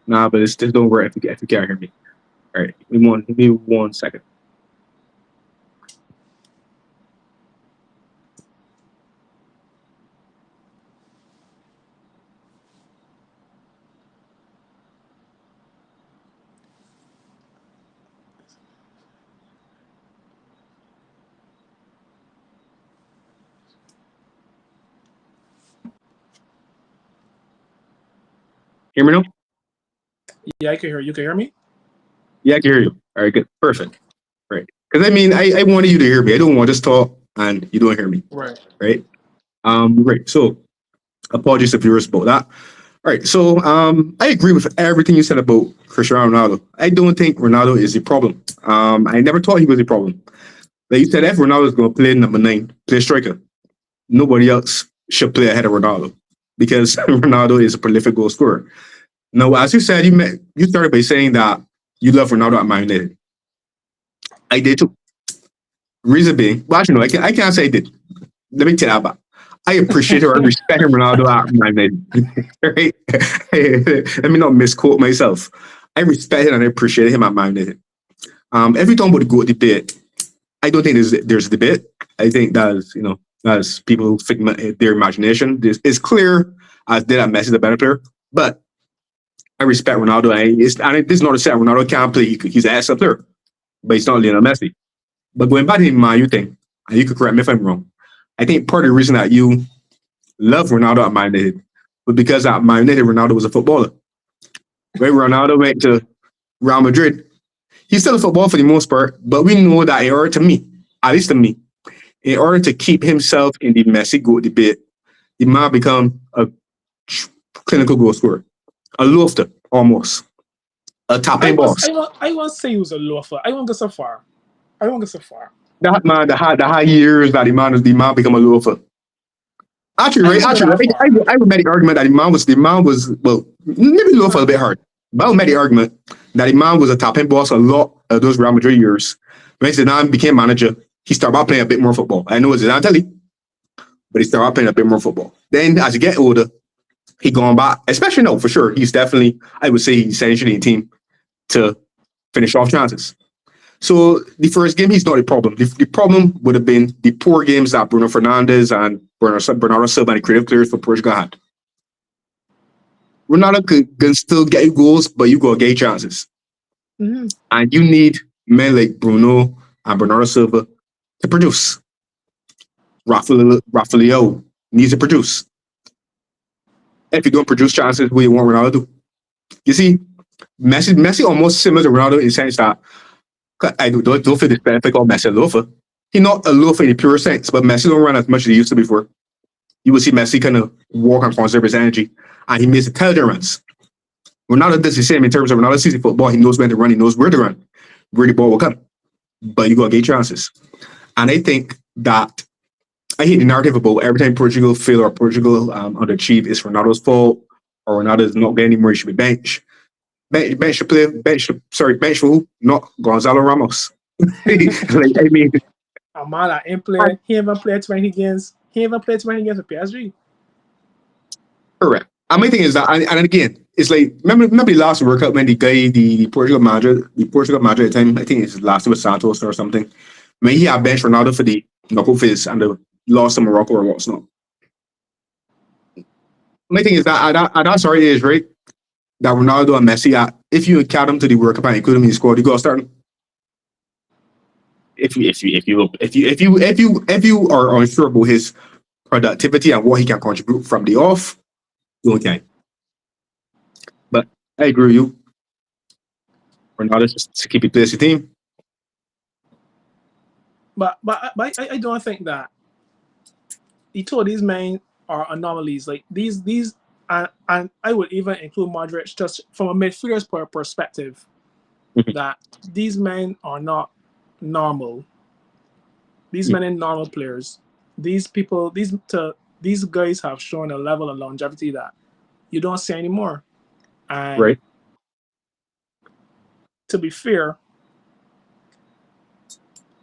Nah, but this don't work if you can't hear me. All right, give me 1 second. Hear me now? Yeah, I can hear you. You can hear me? Yeah, I can hear you. All right, good, perfect. Right, because I mean, I wanted you to hear me. I don't want to just talk and you don't hear me. Right. Right. Right. So, apologies if you about that. All right. So, I agree with everything you said about Cristiano Ronaldo. I don't think Ronaldo is the problem. I never thought he was the problem. Like you said, if Ronaldo is going to play number 9, play striker, nobody else should play ahead of Ronaldo because Ronaldo is a prolific goal scorer. Now, as you said, you started by saying that you love Ronaldo at Man United. I did too. Reason being, well, actually, no, I can't say I did. Let me tell you about. I appreciate her and respect Ronaldo at Man United. Right? Let me not misquote myself. I respect him and I appreciate him at Man United. Every time about the GOAT debate, I don't think there's a debate. I think that's people figment their imagination. It's clear as did that Messi the better player, but I respect Ronaldo. And this is not to say Ronaldo can't play. He's an excellent player, but he's not Lionel Messi. But going back to the Man U thing, and you could correct me if I'm wrong, I think part of the reason that you love Ronaldo at Man United was because at Man United, Ronaldo was a footballer. When Ronaldo went to Real Madrid, he's still a footballer for the most part, but we know that in order to me, at least to me, in order to keep himself in the Messi GOAT debate, he might become a clinical goal scorer. A loafer, almost. A top-end boss. I won't say he was a loafer. I won't go so far. That man, the high years that the man become a loafer. Actually, right? I would make the argument that the man was well, maybe loafer a bit hard. But I would make the argument that the man was a top-end boss a lot of those Real Madrid years. When Zidane became manager, he started playing a bit more football. I know Zidane tell you, but he started playing a bit more football. Then as you get older, he gone back, especially now for sure. He's definitely, I would say, he's essentially a team to finish off chances. So the first game, he's not a problem. The problem would have been the poor games that Bruno Fernandes and Bernardo Silva and the creative players for Portugal had. Ronaldo can still get you goals, but you got to get chances. Mm-hmm. And you need men like Bruno and Bernardo Silva to produce. Rafael needs to produce. If you don't produce chances, what you want Ronaldo to do? You see, Messi almost similar to Ronaldo in the sense that I don't feel this benefit called Messi a loafer. He's not a loafer in the pure sense, but Messi don't run as much as he used to before. You will see Messi kind of walk and conserve his energy, and he makes intelligent runs. Ronaldo does the same in terms of Ronaldo sees the football. He knows when to run. He knows where to run, where the ball will come. But you got to get chances. And I think that I hate the narrative about every time Portugal fail or Portugal underachieve, it's Ronaldo's fault or Ronaldo's not getting anymore. He should be bench for who? Not Gonzalo Ramos. Like, I mean, Amala ain't played. He even played 20 games. He even played 20 games for PSG. Correct. And my thing is that, and again, it's like remember the last World Cup when the guy, the Portugal manager at the time, I think it's last with Santos or something, when he had bench Ronaldo for the knockout phase and they lost to Morocco or what's not. My thing is that at that sort of age, right, that Ronaldo and Messi, if you count them to the World Cup and include them in the squad, you got to start them. If you are unsure about his productivity and what he can contribute from the off, you okay. But I agree with you. Ronaldo just to keep it place the team. But I don't think that each of these men are anomalies. Like these and I would even include Modric just from a midfielder's perspective that these men are not normal. These men are normal players. These people, these guys have shown a level of longevity that you don't see anymore. And Right. to be fair,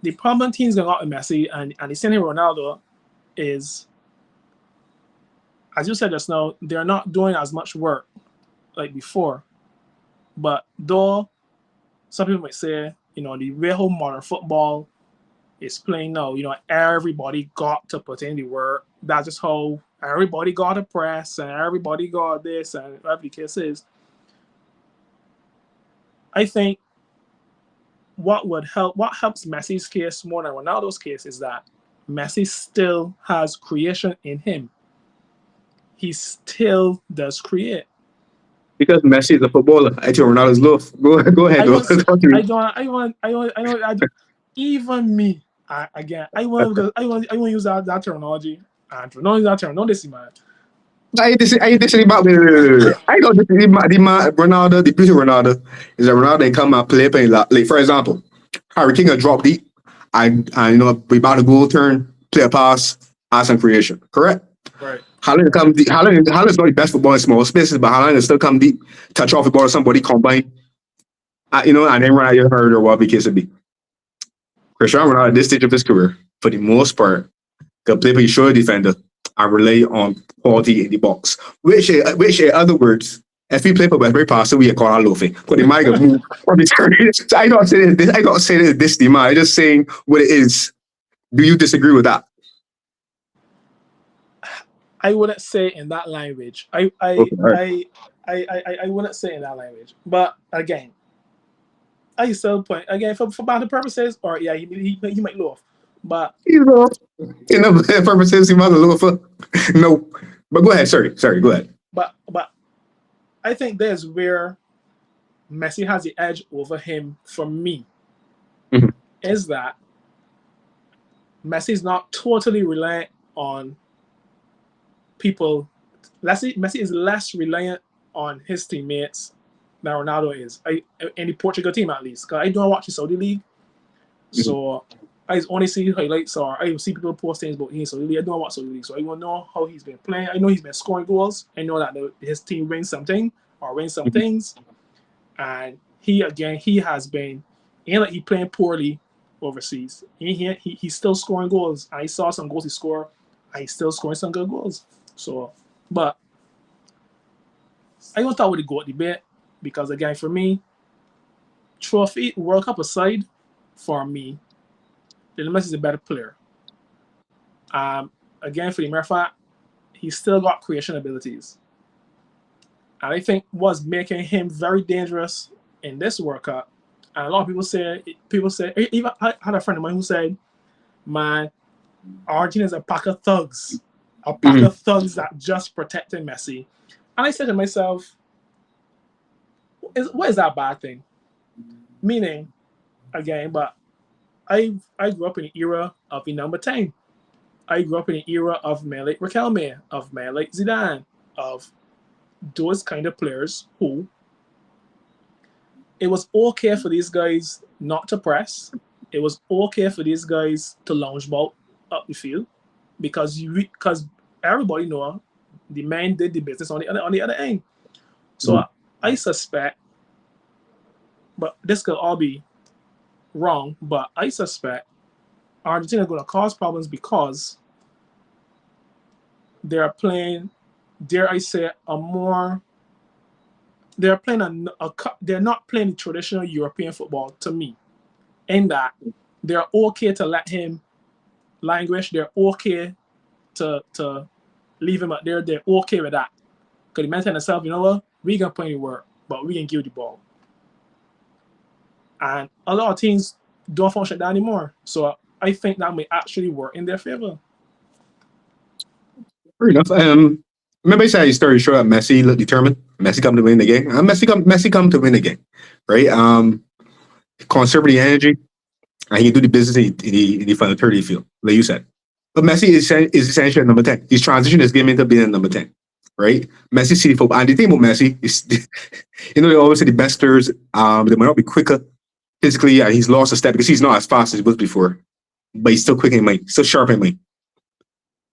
the problem teams going out with Messi and the same Ronaldo is, as you said just now, they're not doing as much work like before. But though some people might say, the real modern football is playing now, everybody got to put in the work. That's just how everybody got to press and everybody got this and whatever the case is. I think what helps Messi's case more than Ronaldo's case is that Messi still has creation in him. He still does create. Because Messi is a footballer. I think Ronaldo's love. Go ahead. Even me. I want to use that terminology. And to not that term, not this man. I disagree about wait. I don't disagree about the man Ronaldo. The beauty of Ronaldo is that Ronaldo they come and play like for example, Harry King a drop deep and we about to goal turn, play a pass, have some creation. Correct? Right. Haaland come deep. Haaland's not the best footballer in small spaces, but Haaland will still come deep, touch off the ball, somebody combine, and then run out your hurt or whatever the case would be. Cristiano Ronaldo at this stage of his career, for the most part, can play for the shoulder defender and rely on quality in the box. Which in other words, if he play for Westbury Pastor, we call our loafing. But he might move from the turn. So I don't say this. I don't say this demand. I'm just saying what it is. Do you disagree with that? I wouldn't say in that language. I wouldn't say in that language. But again, I still point again for banter purposes, or yeah, he might loaf. But you know, purposes he might loaf. No, but go ahead. Sorry, go ahead. But I think there's where Messi has the edge over him for me. Is that Messi is not totally reliant on people. Messi is less reliant on his teammates than Ronaldo is. In the Portugal team at least, because I don't watch the Saudi league, so I only see highlights or I see people post things about him in Saudi league. I don't watch Saudi league, so I don't know how he's been playing. I know he's been scoring goals. I know that his team wins something or wins some things, and he has been. Ain't like he playing poorly overseas. He's still scoring goals. I saw some goals he scored. And he's still scoring some good goals. So, but I don't thought would go at the bit because again, for me, trophy World Cup aside, for me, Lionel Messi is a better player. Again, for the mere fact, he's still got creation abilities, and I think what's making him very dangerous in this World Cup. And a lot of people say, even I had a friend of mine who said, "Man, Argentina is a pack of thugs." A pack of thugs that just protected Messi. And I said to myself, what is that bad thing? Meaning, again, but I grew up in the era of the number 10. I grew up in the era of men like Riquelme, of men like Zidane, of those kind of players who it was okay for these guys not to press. It was okay for these guys to lounge ball up the field. Because everybody know the man did the business on the other end. So I suspect, but this could all be wrong, but I suspect Argentina is going to cause problems because they're playing dare I say, a more they're playing they're not playing traditional European football to me. In that they're okay to let him languish. They're okay to leave him up there. They're okay with that. Because he mentioned himself, you know what? We can play any work, but we can give the ball. And a lot of teams don't function that anymore. So I think that may actually work in their favor. Fair enough. Remember I said I started to show that Messi looked determined. Messi come to win the game. Messi come to win the game, right? Conserve the energy, and he can do the business in the final third field, like you said. But Messi is essentially number 10. He's transitioned his game into being a number 10, right? Messi see the football. And the thing about Messi is, they always say the best players, they might not be quicker physically, and he's lost a step because he's not as fast as he was before. But he's still quick in mind, still sharp in mind.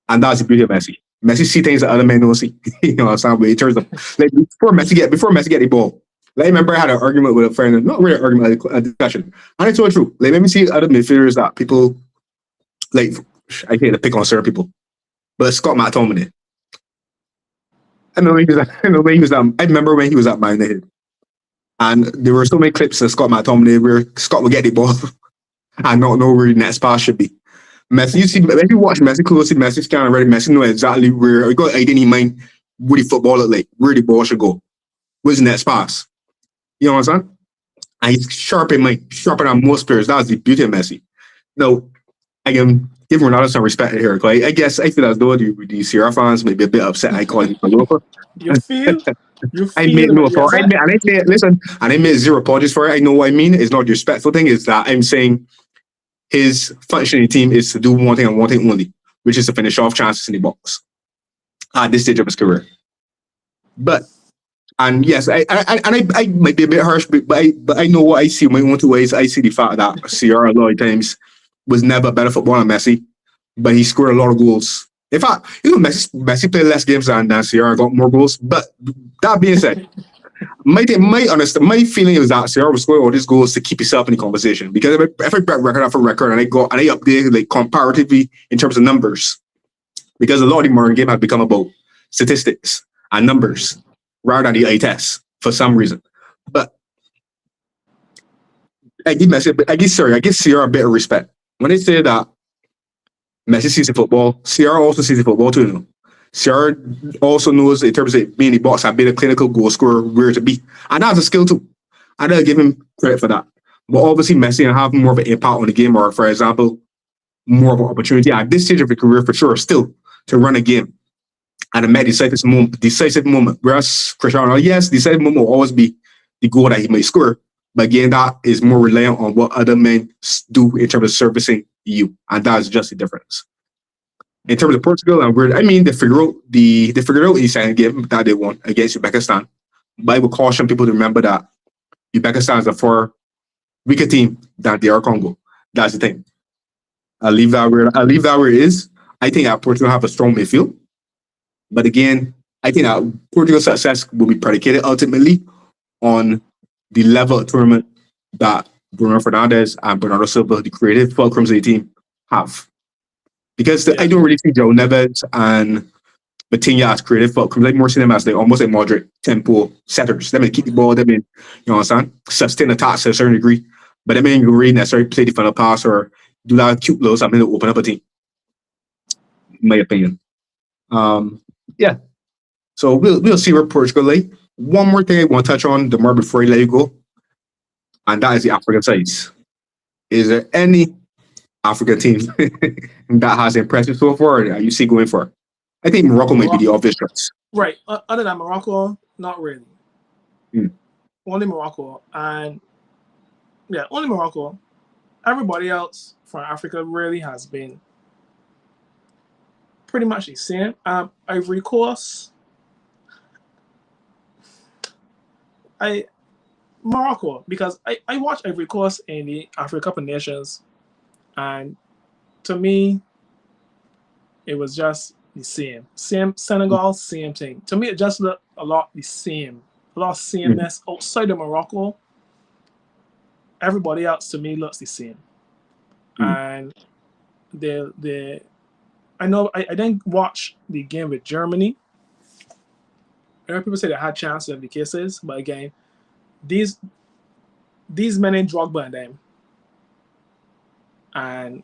And that's the beauty of Messi. Messi see things that other men don't see. You know what I'm saying? But in terms of, like, before Messi get the ball, like, I remember I had an argument with a friend, not really an argument, a discussion. And it's so true. Like, let me see other midfielders that people, like, I hate to pick on certain people, but Scott McTominay. I remember when he was at Man United. And there were so many clips of Scott McTominay where Scott would get the ball and not know where the next pass should be. Messi, if you watch Messi closely, Messi's kind of ready. Messi know exactly where, he got any mind where the football look like, where the ball should go. Where's the next pass? You know what I'm saying? And he's sharper than most players. That's the beauty of Messi. Now, I can give Ronaldo some respect here. I guess I feel as though the Sierra fans may be a bit upset I call him a local. You feel? I made no apology. I made zero apologies for it. I know what I mean. It's not the respectful thing. It's that I'm saying his functioning team is to do one thing and one thing only, which is to finish off chances in the box at this stage of his career. But, and yes, I might be a bit harsh, but I know what I see in my own two ways. I see the fact that Sierra a lot of times was never a better footballer than Messi, but he scored a lot of goals. In fact, Messi played less games than Sierra, got more goals. But that being said, my feeling is that Sierra was scoring all these goals to keep himself in the conversation. Because if I break record after record and I update like comparatively in terms of numbers, because a lot of the modern game has become about statistics and numbers rather than the eye test for some reason. But I give Sierra a bit of respect. When they say that Messi sees the football, Sierra also sees the football too. You know? Sierra also knows in terms of being in the box and being a clinical goal scorer where to be. And that's a skill too. I don't give him credit for that. But obviously Messi will have more of an impact on the game, or for example, more of an opportunity at this stage of his career for sure still to run a game at a decisive moment. Whereas Cristiano, yes, decisive moment will always be the goal that he may score. But again, that is more reliant on what other men do in terms of servicing you. And that's just the difference. In terms of Portugal, they figured out the second game that they won against Uzbekistan. But I would caution people to remember that Uzbekistan is a far weaker team than DR Congo. That's the thing. I'll leave that where it is. I think that Portugal have a strong midfield. But again, I think that Portugal's success will be predicated ultimately on the level of tournament that Bruno Fernandes and Bernardo Silva, the creative fulcrums of the team, have. Because I don't really see Joe Neves and Vitinha as creative fulcrums. I more see them as almost like moderate tempo setters. They may keep the ball, they may, you know what I'm saying, sustain attacks to a certain degree. But they may really necessarily play the final pass or do that cute little something to open up a team. In my opinion. Yeah. So we'll see where Portugal lay. One more thing I want to touch on, Demar, before I let you go, and that is the African sides. Is there any African team that has impressed you so far, or you see going for? I think Morocco might be the obvious choice. Right. Other than Morocco, not really. Only Morocco. And yeah, only Morocco. Everybody else from Africa really has been pretty much the same. Ivory Coast. Morocco, because I watched Ivory Coast in the Africa Cup of Nations, and to me, it was just the same. Senegal, same thing. To me, it just looked a lot the same. A lot of sameness outside of Morocco. Everybody else to me looks the same. And I know I didn't watch the game with Germany, I know people say they had chances of the cases, but again, these men in Drogba and them, and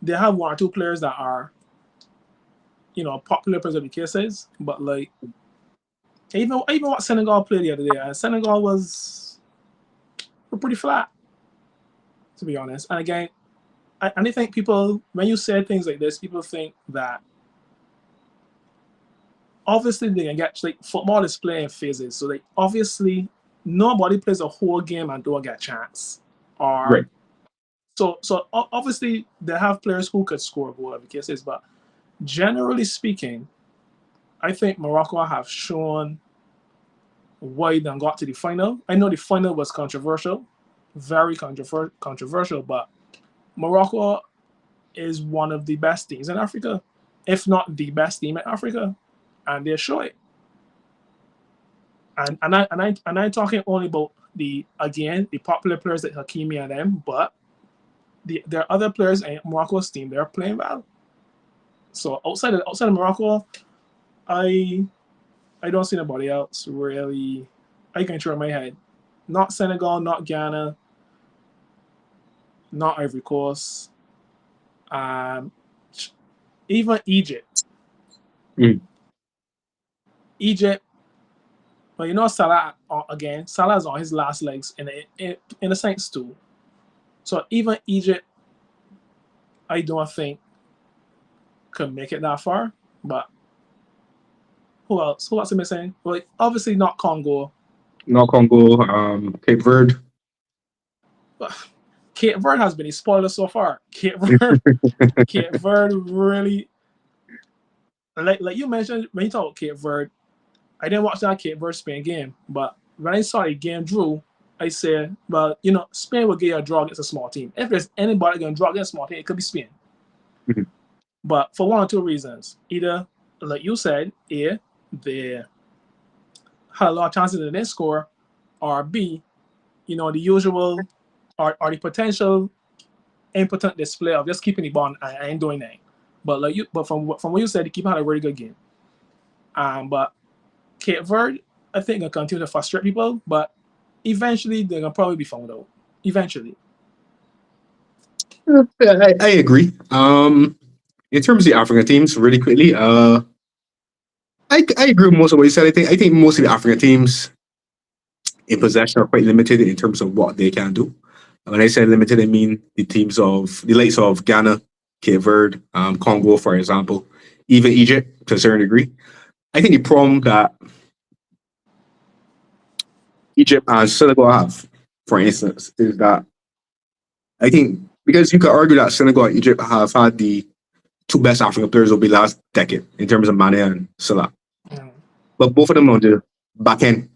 they have one or two players that are, popular players of the cases, but like even what Senegal played the other day, and Senegal were pretty flat, to be honest. And again, I think people, when you say things like this, people think that obviously they can get, like, football is playing phases. So like obviously nobody plays a whole game and don't get a chance. Or Right. so obviously they have players who could score a goal, whatever the case is, but generally speaking, I think Morocco have shown why they got to the final. I know the final was controversial, very controversial, but Morocco is one of the best teams in Africa, if not the best team in Africa, and they show it. And I'm talking only about the popular players like Hakimi and them, but there are other players in Morocco's team. They're playing well. So outside of Morocco, I don't see nobody else really. I can throw in my head. Not Senegal, not Ghana, not Ivory Coast, even Egypt. Mm. Egypt, but Salah again. Salah is on his last legs in a sense too. So even Egypt, I don't think could make it that far. But who else? Who else am I saying? Well, like, obviously not Congo. Not Congo, Cape Verde. But Cape Verde has been a spoiler so far. Cape Verde really, like you mentioned when you talk about Cape Verde. I didn't watch that Cape Verde Spain game, but when I saw the game drew, I said, well, Spain will get you a draw against a small team. If there's anybody going to draw against a small team, it could be Spain. Mm-hmm. But for one or two reasons, either, like you said, A, they had a lot of chances they didn't score, or B, the usual or the potential impotent display of just keeping the ball and ain't doing anything. But from what you said, the keeper had a really good game. But Cape Verde, I think, gonna continue to frustrate people, but eventually they're gonna probably be found out. Eventually. I agree. In terms of the African teams, really quickly, I agree with most of what you said. I think most of the African teams in possession are quite limited in terms of what they can do. When I say limited, I mean the likes of Ghana, Cape Verde, Congo, for example, even Egypt to a certain degree. I think the problem that Egypt and Senegal have, for instance, is that I think because you could argue that Senegal and Egypt have had the two best African players over the last decade in terms of Mane and Salah, but both of them on the back end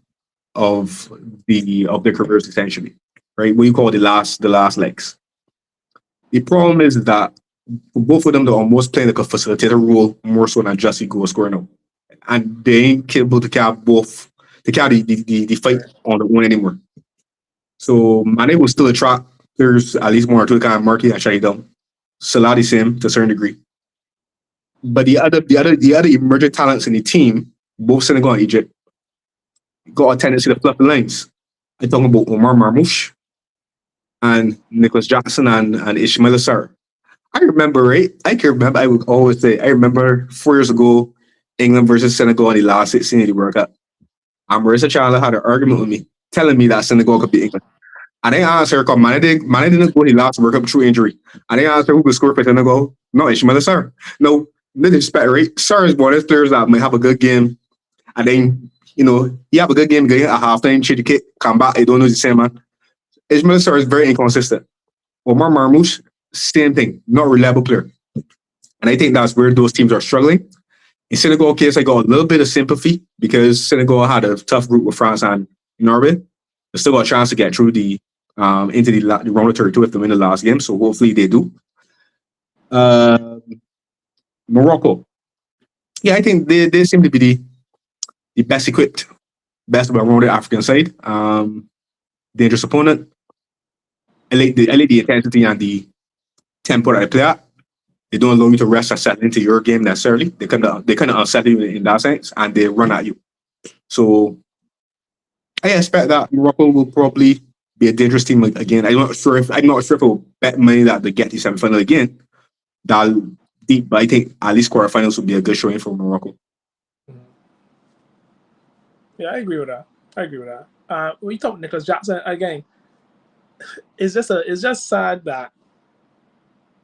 of their careers essentially, right? What you call the last legs. The problem is that for both of them, they're almost playing like a facilitator role more so than just a goal scorer now, and they ain't capable to carry the fight on their own anymore. So Mane will still attract players at least one or two to kind of market and shut it down. Salah the same to a certain degree. But the other emerging talents in the team, both Senegal and Egypt, got a tendency to fluff the lines. I'm talking about Omar Marmoush and Nicholas Jackson and Ismail Assar. I remember, right? I would always say, I remember 4 years ago, England versus Senegal in the last 16 of the World Cup. And Marissa Chandler had an argument with me, telling me that Senegal could beat England. And I asked her, because Mane didn't go the last World Cup through injury. And I asked her who could score for Senegal. No, Ismail Assar. No disrespect, right? Sarr is one of those players that might have a good game. And then, he have a good game, get a half-time, change the kick, come back, I don't know the same, man. Ismail Sarr is very inconsistent. Omar Marmoush, same thing, not a reliable player. And I think that's where those teams are struggling. In Senegal case, I got a little bit of sympathy because Senegal had a tough group with France and Norway. They still got a chance to get through into the round of 32 if they win the last game, so hopefully they do. Morocco. Yeah, I think they seem to be the best equipped, best well-rounded African side. Dangerous opponent. I like the intensity and the tempo that I play at. They don't allow you to rest and settle into your game necessarily. They kind of unsettle you in that sense, and they run at you. So I expect that Morocco will probably be a dangerous team again. I'm not sure if it will bet money that they get to semi-final again. That deep, but I think at least quarterfinals will be a good showing for Morocco. Mhm. Yeah, I agree with that. I agree with that. When you talk about Nicholas Jackson again, it's just sad that.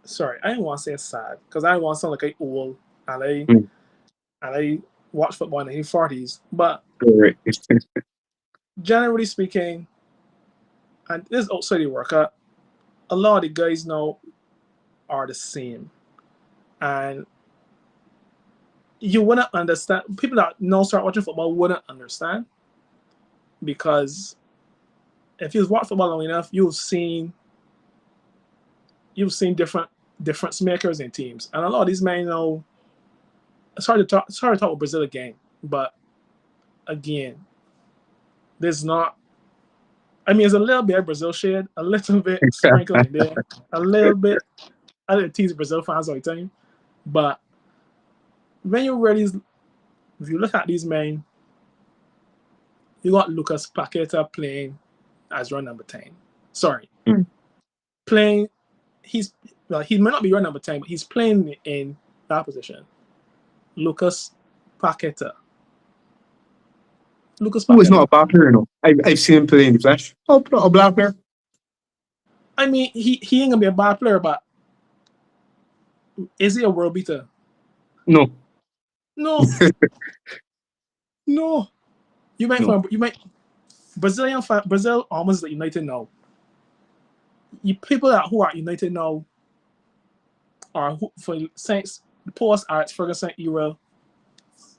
Sorry, I didn't want to say it's sad because I don't want to sound like I old and Mm. I watch football in the 40s. But Right. generally speaking, and this is outside the World Cup, a lot of the guys now are the same, and you wouldn't understand. People that now start watching football wouldn't understand because if you've watched football long enough, you've seen difference makers in teams, and a lot of these men know. It's hard to talk about Brazil again, but again, there's not. I mean, there's a little bit of Brazil shade, a little bit sprinkled in there, a little bit. I didn't tease Brazil fans all the time, but when you really, if you look at these men, you got Lucas Paqueta playing as run number 10. Sorry, Mm. playing. He might not be run number 10, but he's playing in that position. Lucas Paqueta. Lucas Who is not Paqueta. a bad player, no. I've seen him play in the flesh. Oh, not a bad player. I mean, he ain't gonna be a bad player, but is he a world beater? No, No, no. no. You might Brazil almost like United now. People who are United now are for since the post Alex Ferguson era.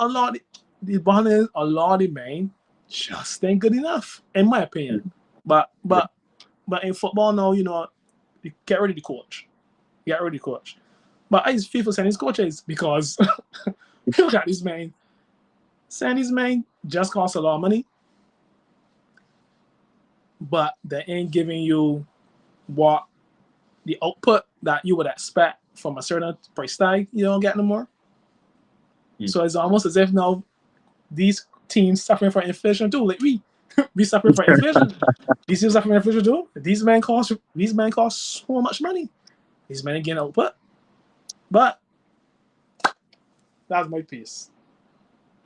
A lot of the ballers, a lot of the men just ain't good enough, in my opinion. But in football now, you get rid of the coach. Get rid of the coach. But I just feel for sending these coaches because look at these men. Sending these men just costs a lot of money, but they ain't giving you what the output that you would expect from a certain price tag. You don't get no more. Mm. So it's almost as if now these teams suffering from inflation too. Like we suffering from inflation. These teams suffering from inflation too. These men cost so much money. These men getting output. But that's my piece.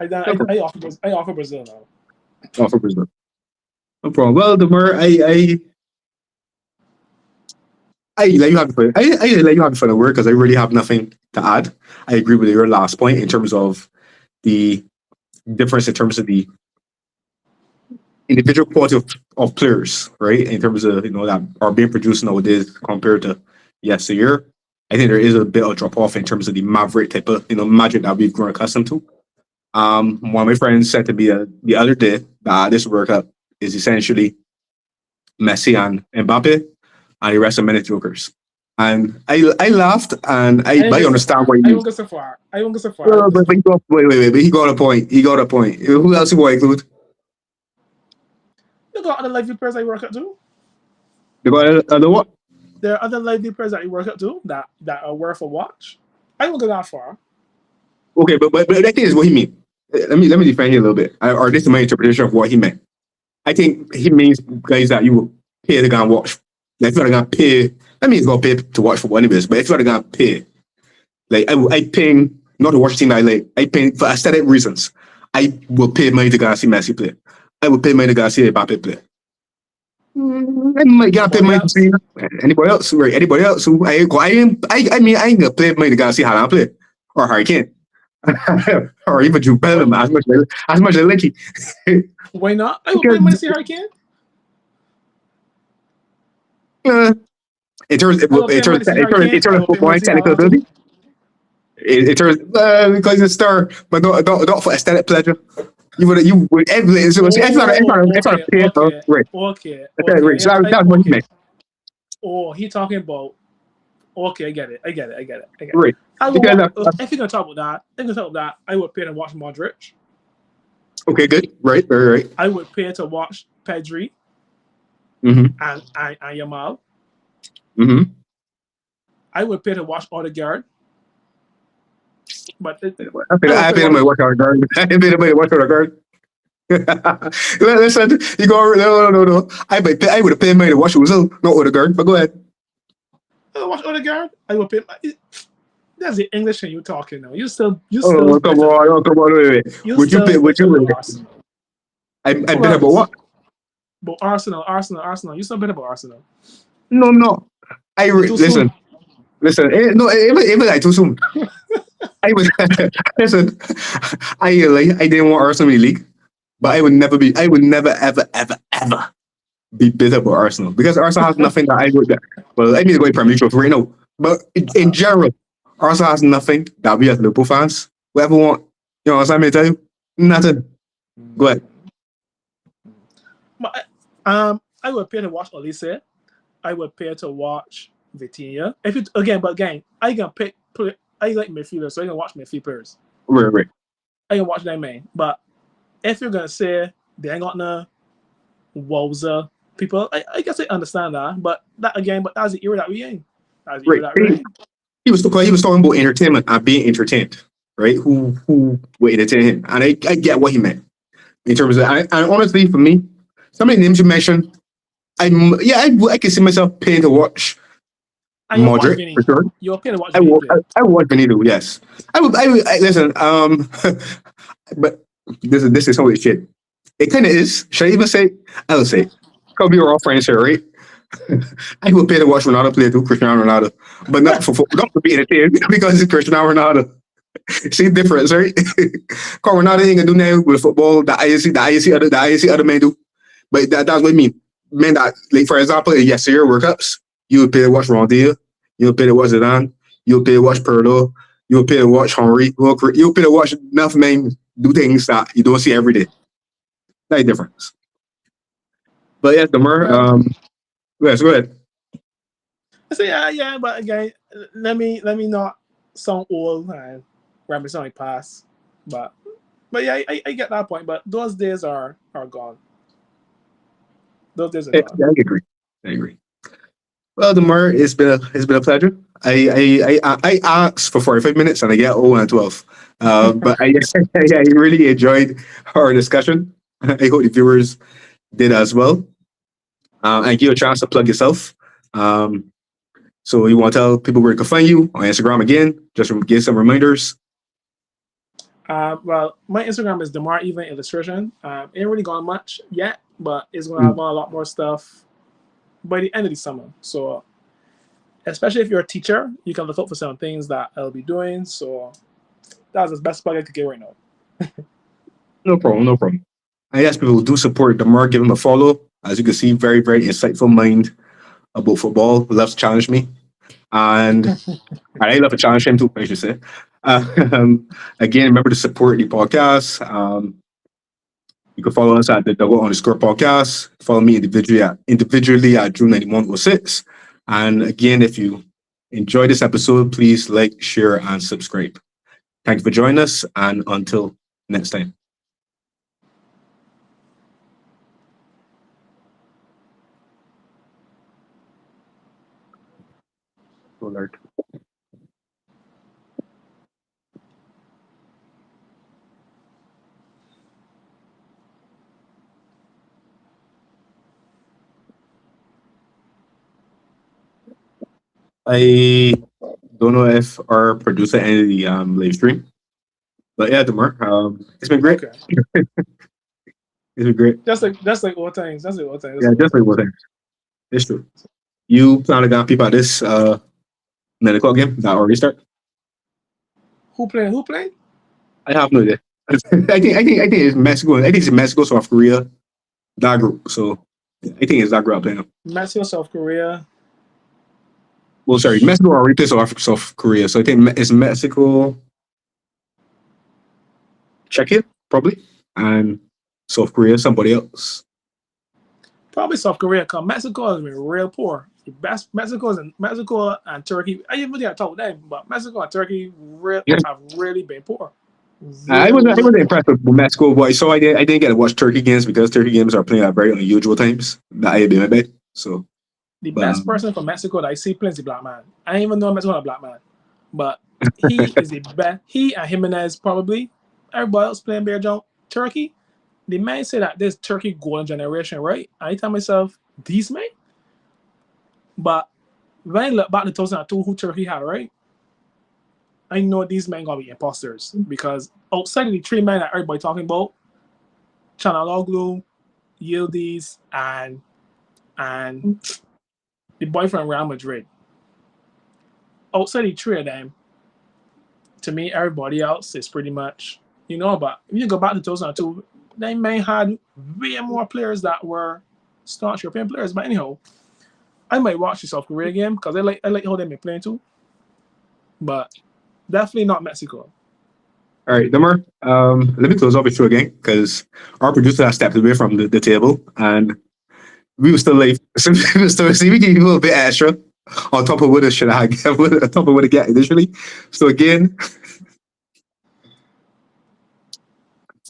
I offer Brazil now. Oh, for Brazil. No problem. Well, Demar, I let you have the fun. I let you have the final word because I really have nothing to add. I agree with your last point in terms of the difference in terms of the individual quality of players, right? In terms of that are being produced nowadays compared to yesteryear. I think there is a bit of drop off in terms of the maverick type of magic that we've grown accustomed to. One of my friends said to me the other day that this World Cup is essentially Messi and Mbappe and the rest of many jokers. And I laughed and I understand what I you. won't go so far. I won't go so far. But wait. But he got a point. He got a point. Who else you want to include? You got other lively players that you work out too. You got the what? There are other lively players that you work out too that are worth a watch. I won't go that far. Okay, but that thing is what he mean. Let me defend here a little bit. Or this is my interpretation of what he meant. I think he means guys that you will pay to go and watch. Like if you're gonna pay, that means you're gonna pay to watch football anyways. But if you're gonna pay, like I paying not to watch a team I like, I pay for aesthetic reasons. I will pay money to go and see Messi play. I will pay money to go and see Mbappe play. I might get pay money to see anybody else. Right? Anybody else who I mean I ain't gonna pay money to go and see Haaland play or Harry Kane. Or even Jude Bellingham as much as I like it. Why not? I will pay money to see Harry Kane. In terms of football and technical ability, in terms because it's a star, but not for aesthetic pleasure. You would it's not a pay for right. Okay. Right. So that's what he meant. Oh, he talking about. Okay, I get it. Right. If you're gonna talk about that, I would pay to watch Modric. Okay, good. Right, very right. I would pay to watch Pedri and Yamal. Mm-hmm. I would pay to watch Odegaard. But I paid my watch Odegaard. I paid my watch Odegaard. Listen, you go. No. I would have paid money to watch Ozil, not Odegaard. But go ahead. Watch Odegaard. I will pay. That's the English and you talking now. You still Oh, come on, wait. You Would you still pay? Would you? better than Wait. Arsenal. I Who bet about else? what? But Arsenal. You still better about Arsenal. No. Too Listen. soon. Listen, no, even like too soon. I was listen. I didn't want Arsenal in the league, but I would never ever be bitter about Arsenal because Arsenal has nothing that I would. Well, I need to go to Premier League trophy right now, but in general, Arsenal has nothing that we as Liverpool fans would ever want. You know what I'm tell you? Nothing. Go ahead. But I would pay to watch Olise. I would pay to watch Vitinha. If it again, I can I like midfielders, so I can watch midfield players. Right. I can watch that man. But if you're gonna say they ain't got no Wowza people, I guess I understand that. But that's the era that we in. That's the era Right. that we're in. He was talking about entertainment and being entertained, right? Who would entertain him, and I get what he meant in terms of. And honestly, for me, some of the names you mentioned, I can see myself paying to watch And you watch Modric Vinny. for sure. You're paying to watch I Vinny would, play. I would watch Benito. Yes, I would. Listen. But this is some weird shit. It kind of is. Should I even say? I will say. Because we were all friends here, right? I would pay to watch Ronaldo play too, Cristiano Ronaldo, but not for being entertained because it's Cristiano Ronaldo. See the difference, right? Because Ronaldo ain't gonna do now with football. The IAC other men do. But that's what I mean. Men that, like for example, in yesteryear World Cups, you would pay to watch Ronaldo, you would pay to watch Zidane, you would pay to watch Pirlo, you would pay to watch Henry, you would pay to watch enough men do things that you don't see every day. That's the difference. But yes, Demar, Well, yes, go ahead. I say yeah, but again, let me not sound old and remember something past. But yeah, I get that point. But those days are gone. Those days are Yeah, gone. I agree. Well, Demar, it's been a pleasure. I asked for 45 minutes and I get 0 and 12. But I really enjoyed our discussion. I hope the viewers did as well. And give you a chance to plug yourself. So you want to tell people where they can find you on Instagram again? Just give some reminders. Well, my Instagram is Demar Even Illustration. Ain't really gone much yet, but it's gonna have a lot more stuff by the end of the summer. So, especially if you're a teacher, you can look out for some things that I'll be doing. So, that's the best plug I could get right now. No problem. I ask people who do support Demar, give him a follow. As you can see, very, very insightful mind about football. Loves to challenge me. And I love to challenge him too, I should say. Again, remember to support the podcast. You can follow us at the Dugout_podcast. Follow me individually at Drew9106. And again, if you enjoyed this episode, please like, share, and subscribe. Thank you for joining us, and until next time. Alert. I don't know if our producer ended the live stream, but yeah, Demar, it's been great. Okay, It's been great. that's like all times. That's like all times. Yeah, definitely was there. It's true. You plan to get people at this 9 o'clock game that already start? Who playing? I have no idea. I think it's Mexico. I think it's Mexico, South Korea, that group. So I think it's that group I'm playing. Mexico, South Korea. Well, sorry, Mexico already played South Korea. So I think it's Mexico, Czechia, probably, and South Korea, somebody else. Probably South Korea. Cause Mexico has been real poor. The best Mexico and Turkey. I even think I told them, but Mexico and Turkey have really been poor. I wasn't impressed with Mexico, but so I didn't get to watch Turkey games because Turkey games are playing at very unusual times that I had been in my bed. So the best person from Mexico that I see playing is the black man. I didn't even know Mexico had a black man, but he is the best. He and Jimenez probably. Everybody else playing Bear Jump. Turkey, the man say that this Turkey golden generation, right? I tell myself, these men. But when I look back to 2002, who Turkey had, right? I know these men gonna be imposters because outside of the three men that everybody talking about, Chanaloglu, Yildiz, and the boy from Real Madrid. Outside the three of them, to me, everybody else is pretty much, but if you go back to 2002, they may had way more players that were staunch European players. But anyhow, I might watch the South Korea game because I like how they been playing too. But definitely not Mexico. All right, Demar, let me close off the show again because our producer has stepped away from the table and we were still late. So we were still see we gave you a little bit extra on top of what it should have on top of what it get initially. So again,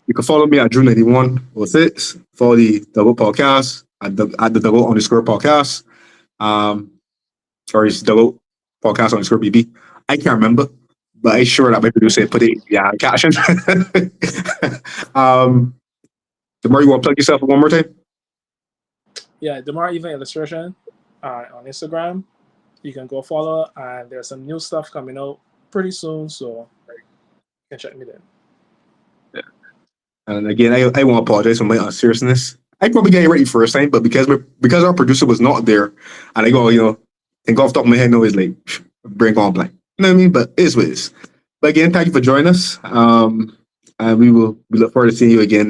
you can follow me at Drew9106. Follow the Dugout Podcast at the Dugout_podcast. Sorry, it's Dugout Podcast_BB. I can't remember, but I'm sure that my producer put it in caption. Demar, you want to plug yourself one more time? Yeah, Demar Even Illustration on Instagram. You can go follow, and there's some new stuff coming out pretty soon, so you can check me there. Yeah. And again, I want to apologize for my unseriousness. I probably got it ready first time, but because our producer was not there, and I go, think off the top of my head, no, it's like bring on blank. You know what I mean? But it's what it is. But again, thank you for joining us. And we look forward to seeing you again